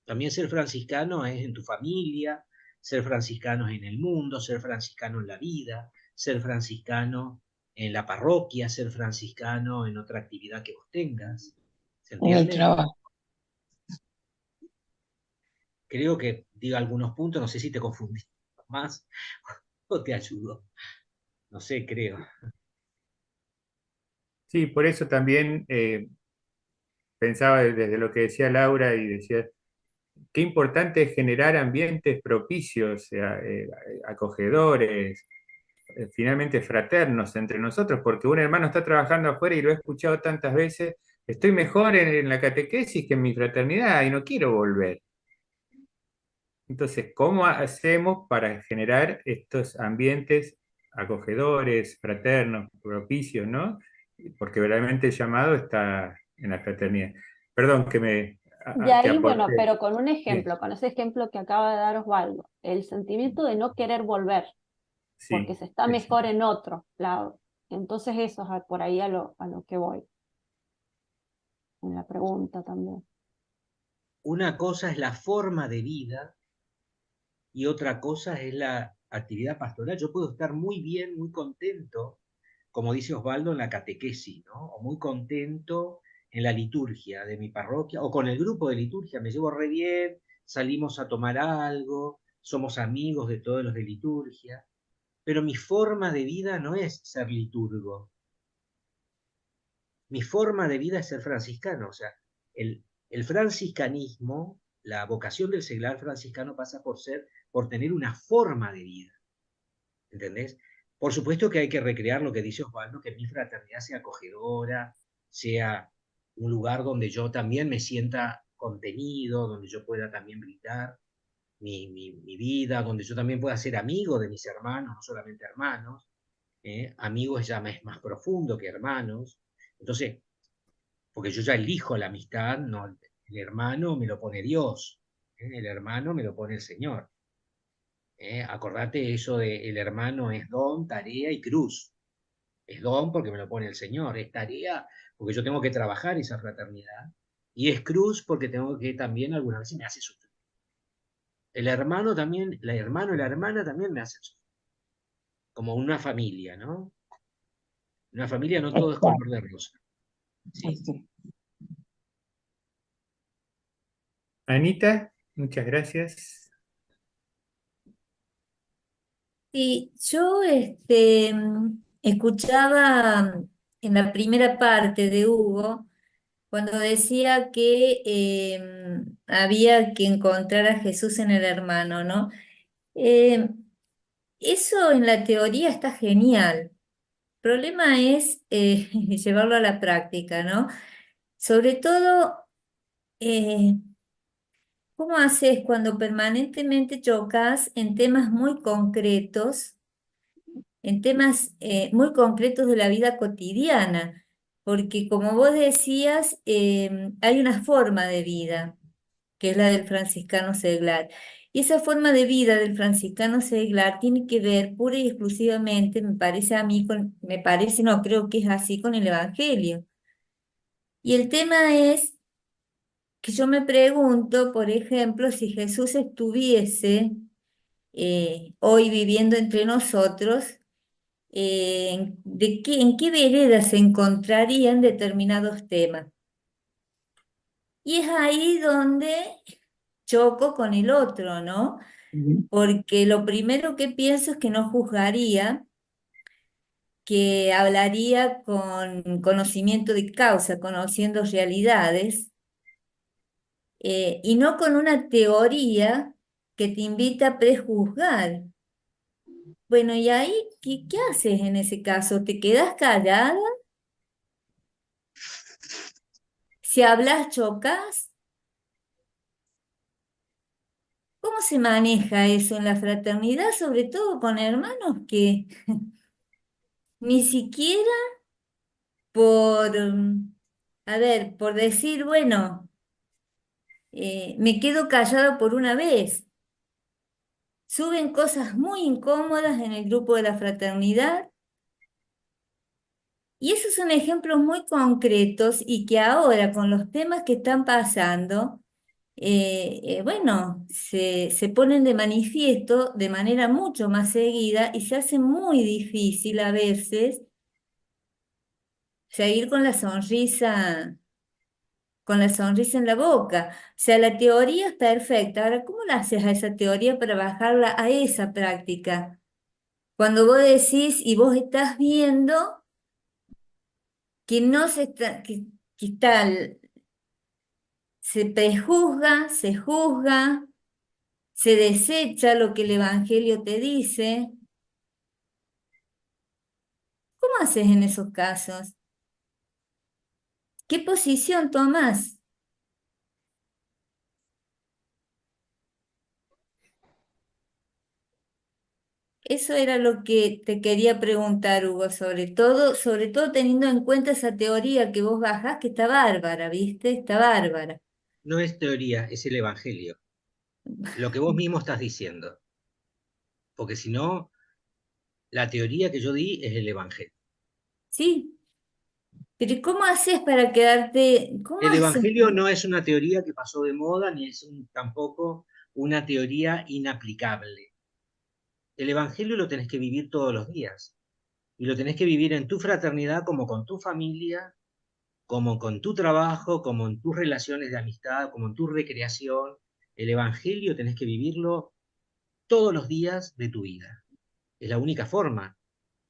También ser franciscano es en tu familia, ser franciscano es en el mundo, ser franciscano en la vida, ser franciscano en la parroquia, ser franciscano en otra actividad que vos tengas. ¿Se en el entiende? trabajo. Creo que digo algunos puntos, no sé si te confundí más o te ayudo. No sé, creo. Sí, por eso también pensaba desde lo que decía Laura y decía, qué importante es generar ambientes propicios, acogedores, finalmente fraternos entre nosotros, porque un hermano está trabajando afuera y lo he escuchado tantas veces, estoy mejor en la catequesis que en mi fraternidad y no quiero volver. Entonces, ¿cómo hacemos para generar estos ambientes acogedores, fraternos, propicios, ¿no? Porque verdaderamente el llamado está en la fraternidad. Perdón que Y te ahí, bueno, aporté. pero con un Bien, ejemplo, con ese ejemplo que acaba de dar Osvaldo, el sentimiento de no querer volver, porque sí, se está eso. mejor en otro lado. Entonces eso es por ahí a lo que voy, en la pregunta también. Una cosa es la forma de vida y otra cosa es la actividad pastoral. Yo puedo estar muy bien, muy contento, como dice Osvaldo, en la catequesis, ¿no? O muy contento en la liturgia de mi parroquia, o con el grupo de liturgia, me llevo re bien, salimos a tomar algo, somos amigos de todos los de liturgia, pero mi forma de vida no es ser liturgo. Mi forma de vida es ser franciscano. O sea, el franciscanismo, la vocación del seglar franciscano pasa por tener una forma de vida. ¿Entendés? Por supuesto que hay que recrear lo que dice Osvaldo, que mi fraternidad sea acogedora, sea un lugar donde yo también me sienta contenido, donde yo pueda también brindar mi vida, donde yo también pueda ser amigo de mis hermanos, no solamente hermanos. Amigos ya es más profundo que hermanos. Entonces, porque yo ya elijo la amistad, no, el hermano me lo pone Dios, el hermano me lo pone el Señor. Acordate eso de el hermano es don, tarea y cruz. Es don porque me lo pone el Señor, es tarea porque yo tengo que trabajar esa fraternidad, y es cruz porque tengo que también algunas veces me hace sufrir. El hermano también, el hermano y la hermana también me hacen sufrir. Como una familia, ¿no? Una familia no todo es Exacto. color de rosa. Sí. Sí. Anita, muchas gracias. Sí, yo escuchaba en la primera parte de Hugo cuando decía que había que encontrar a Jesús en el hermano, ¿no? Eso en la teoría está genial. El problema es llevarlo a la práctica, ¿no? Sobre todo, eh, ¿cómo haces cuando permanentemente chocas en temas muy concretos? En temas muy concretos de la vida cotidiana, porque como vos decías, hay una forma de vida, que es la del franciscano seglar. Y esa forma de vida del franciscano seglar tiene que ver pura y exclusivamente, me parece a mí, me parece, no, creo que es así con el Evangelio. Y el tema es que yo me pregunto, por ejemplo, si Jesús estuviese hoy viviendo entre nosotros, en qué vereda se encontrarían determinados temas. Y es ahí donde choco con el otro, ¿no? Porque lo primero que pienso es que no juzgaría, que hablaría con conocimiento de causa, conociendo realidades, y no con una teoría que te invita a prejuzgar. Bueno, y ahí, ¿qué haces en ese caso? ¿Te quedas callada? Si hablas, chocas. ¿Cómo se maneja eso en la fraternidad, sobre todo con hermanos que ni siquiera por, a ver, por decir, bueno, me quedo callado por una vez? Suben cosas muy incómodas en el grupo de la fraternidad y esos son ejemplos muy concretos y que ahora con los temas que están pasando, bueno, se ponen de manifiesto de manera mucho más seguida y se hace muy difícil a veces seguir con la sonrisa en la boca. O sea, la teoría es perfecta. Ahora, ¿cómo la haces a esa teoría para bajarla a esa práctica? Cuando vos decís y vos estás viendo que no se está, que se prejuzga, se juzga, se desecha lo que el Evangelio te dice. ¿Cómo haces en esos casos? ¿Qué posición tomás? Eso era lo que te quería preguntar, Hugo, sobre todo teniendo en cuenta esa teoría que vos bajás, que está bárbara, ¿viste? Está bárbara. No es teoría, es el Evangelio. Lo que vos mismo estás diciendo. Porque si no, la teoría que yo di es el Evangelio. Sí, pero ¿y cómo haces para quedarte? ¿Cómo El haces? Evangelio no es una teoría que pasó de moda, ni es tampoco una teoría inaplicable. El Evangelio lo tenés que vivir todos los días. Y lo tenés que vivir en tu fraternidad, como con tu familia, como con tu trabajo, como en tus relaciones de amistad, como en tu recreación. El Evangelio tenés que vivirlo todos los días de tu vida. Es la única forma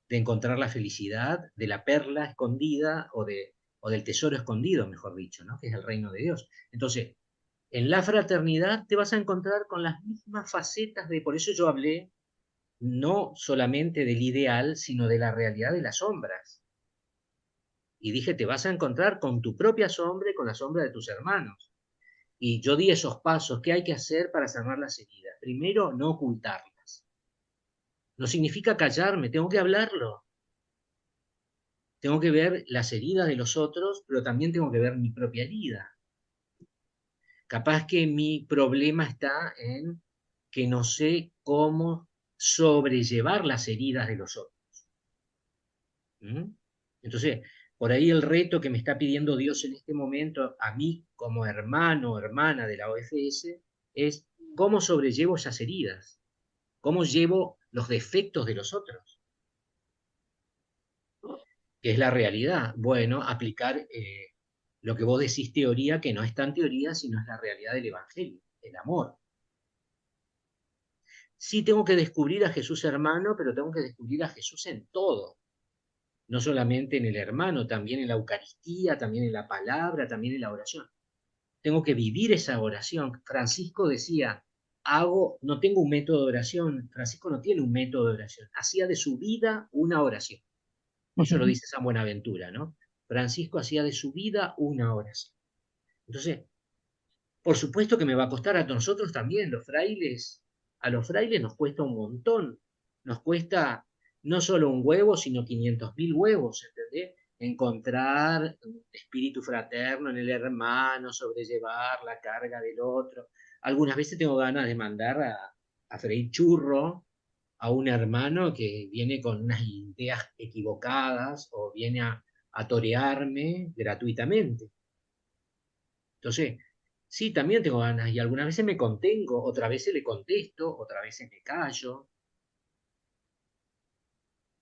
de encontrar la felicidad, de la perla escondida o del tesoro escondido, mejor dicho, ¿no? Que es el reino de Dios. Entonces, en la fraternidad te vas a encontrar con las mismas facetas por eso yo hablé no solamente del ideal, sino de la realidad de las sombras. Y dije, te vas a encontrar con tu propia sombra y con la sombra de tus hermanos. Y yo di esos pasos que hay que hacer para sanar las heridas. Primero, no ocultarlas. No significa callarme, tengo que hablarlo. Tengo que ver las heridas de los otros, pero también tengo que ver mi propia herida. Capaz que mi problema está en que no sé cómo sobrellevar las heridas de los otros. ¿Mm? Entonces, por ahí el reto que me está pidiendo Dios en este momento, a mí como hermano o hermana de la OFS, es cómo sobrellevo esas heridas, cómo llevo los defectos de los otros, que es la realidad. Bueno, aplicar lo que vos decís teoría, que no es tan teoría, sino es la realidad del Evangelio, el amor. Sí tengo que descubrir a Jesús hermano, pero tengo que descubrir a Jesús en todo. No solamente en el hermano, también en la Eucaristía, también en la palabra, también en la oración. Tengo que vivir esa oración. Francisco decía, no tengo un método de oración. Francisco no tiene un método de oración. Hacía de su vida una oración. Eso lo dice San Buenaventura, ¿no? Francisco hacía de su vida una oración. Entonces, por supuesto que me va a costar a nosotros también, los frailes. A los frailes nos cuesta un montón. Nos cuesta no solo un huevo, sino 500.000 huevos, ¿entendés? Encontrar un espíritu fraterno en el hermano, sobrellevar la carga del otro. Algunas veces tengo ganas de mandar a freír churro a un hermano que viene con unas ideas equivocadas o viene a torearme gratuitamente. Entonces, sí, también tengo ganas y algunas veces me contengo, otras veces le contesto, otras veces me callo.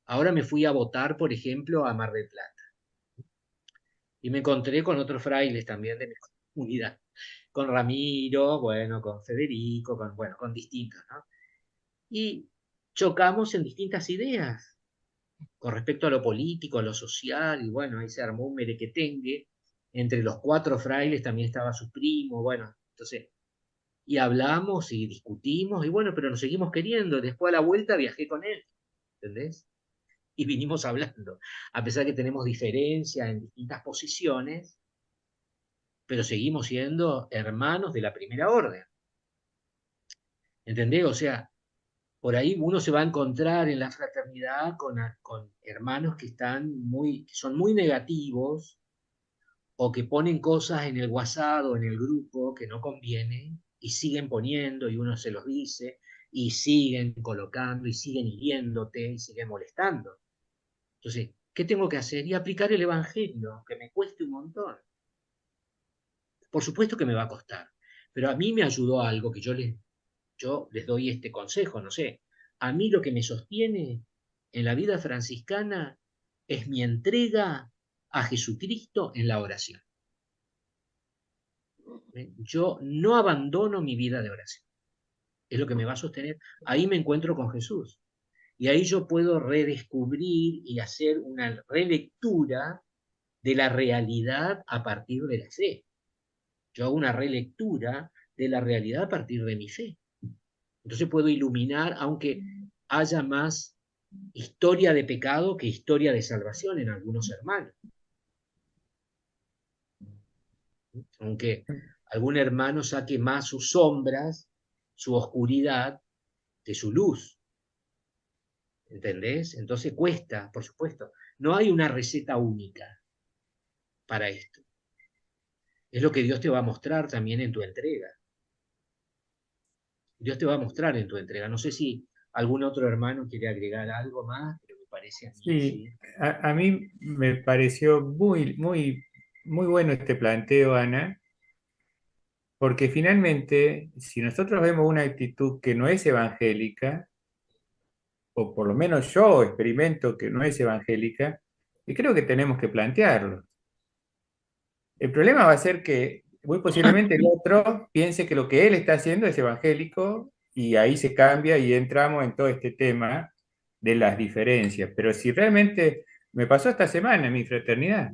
Ahora me fui a votar, por ejemplo, a Mar del Plata y me encontré con otros frailes también de mi comunidad, con Ramiro, bueno, con Federico, con distintos, ¿no? Y chocamos en distintas ideas con respecto a lo político, a lo social, y bueno, ahí se armó un merequetengue. Entre los 4 frailes también estaba su primo, bueno, entonces, y hablamos y discutimos, y bueno, pero nos seguimos queriendo. Después a la vuelta viajé con él, ¿entendés? Y vinimos hablando, a pesar que tenemos diferencias en distintas posiciones, pero seguimos siendo hermanos de la primera orden, ¿entendés? O sea, por ahí uno se va a encontrar en la fraternidad con hermanos que son muy negativos o que ponen cosas en el WhatsApp o en el grupo que no convienen y siguen poniendo y uno se los dice y siguen colocando y siguen hiriéndote y siguen molestando. Entonces, ¿qué tengo que hacer? Y aplicar el Evangelio, que me cueste un montón. Por supuesto que me va a costar, pero a mí me ayudó algo que yo les doy este consejo, no sé. A mí lo que me sostiene en la vida franciscana es mi entrega a Jesucristo en la oración. Yo no abandono mi vida de oración. Es lo que me va a sostener. Ahí me encuentro con Jesús. Y ahí yo puedo redescubrir y hacer una relectura de la realidad a partir de la fe. Yo hago una relectura de la realidad a partir de mi fe. Entonces puedo iluminar, aunque haya más historia de pecado que historia de salvación en algunos hermanos. Aunque algún hermano saque más sus sombras, su oscuridad, de su luz. ¿Entendés? Entonces cuesta, por supuesto. No hay una receta única para esto. Es lo que Dios te va a mostrar también en tu entrega. Dios te va a mostrar en tu entrega. No sé si algún otro hermano quiere agregar algo más, pero me parece a mí. Sí, a mí me pareció muy, muy, muy bueno este planteo, Ana, porque finalmente, si nosotros vemos una actitud que no es evangélica, o por lo menos yo experimento que no es evangélica, y creo que tenemos que plantearlo. El problema va a ser que muy posiblemente el otro piense que lo que él está haciendo es evangélico y ahí se cambia y entramos en todo este tema de las diferencias. Pero si realmente me pasó esta semana en mi fraternidad,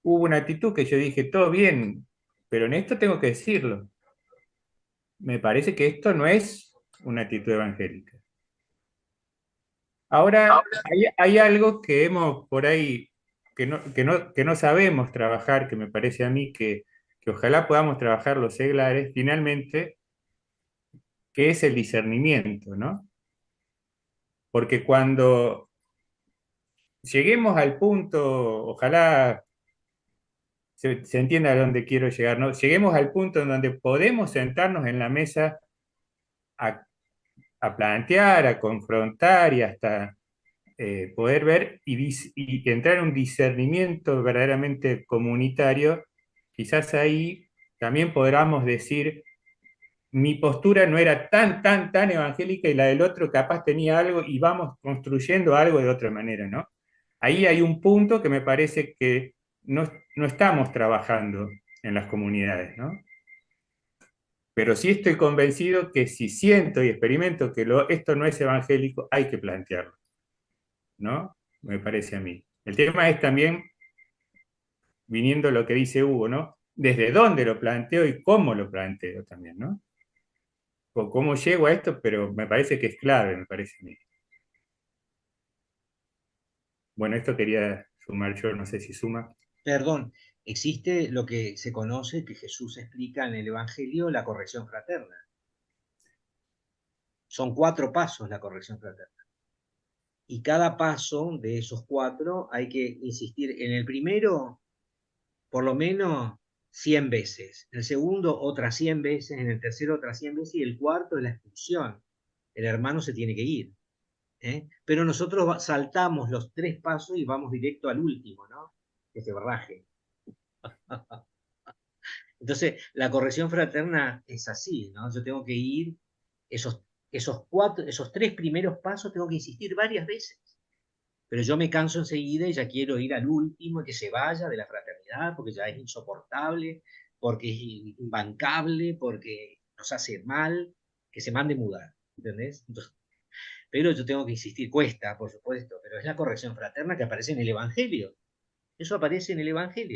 hubo una actitud que yo dije, todo bien, pero en esto tengo que decirlo. Me parece que esto no es una actitud evangélica. Ahora, hay algo que hemos por ahí, que no sabemos trabajar, que me parece a mí que ojalá podamos trabajar los seglares, finalmente, que es el discernimiento, ¿no? Porque cuando lleguemos al punto, ojalá se entienda a dónde quiero llegar, ¿no? Lleguemos al punto en donde podemos sentarnos en la mesa a, a plantear, a confrontar y hasta poder ver y entrar en un discernimiento verdaderamente comunitario, quizás ahí también podamos decir, mi postura no era tan evangélica y la del otro capaz tenía algo y vamos construyendo algo de otra manera, ¿no? Ahí hay un punto que me parece que no estamos trabajando en las comunidades, ¿no? Pero sí estoy convencido que si siento y experimento que esto no es evangélico, hay que plantearlo, ¿no? Me parece a mí. El tema es también, viniendo a lo que dice Hugo, ¿no? Desde dónde lo planteo y cómo lo planteo también, ¿no? O cómo llego a esto, pero me parece que es clave, me parece a mí. Bueno, esto quería sumar yo, no sé si suma. Perdón, existe lo que se conoce, que Jesús explica en el Evangelio, la corrección fraterna. Son 4 pasos la corrección fraterna. Y cada paso de esos 4 hay que insistir en el primero, por lo menos 100 veces. En el segundo, otras 100 veces. En el tercero, otras 100 veces. Y el cuarto es la expulsión. El hermano se tiene que ir. Pero nosotros saltamos los 3 pasos y vamos directo al último, ¿no? Que se barraje. Entonces, la corrección fraterna es así, ¿no? Yo tengo que ir, esos 3 primeros pasos tengo que insistir varias veces. Pero yo me canso enseguida y ya quiero ir al último y que se vaya de la fraternidad porque ya es insoportable, porque es imbancable, porque nos hace mal, que se mande mudar, ¿entendés? Entonces, pero yo tengo que insistir, cuesta, por supuesto, pero es la corrección fraterna que aparece en el Evangelio. Eso aparece en el Evangelio.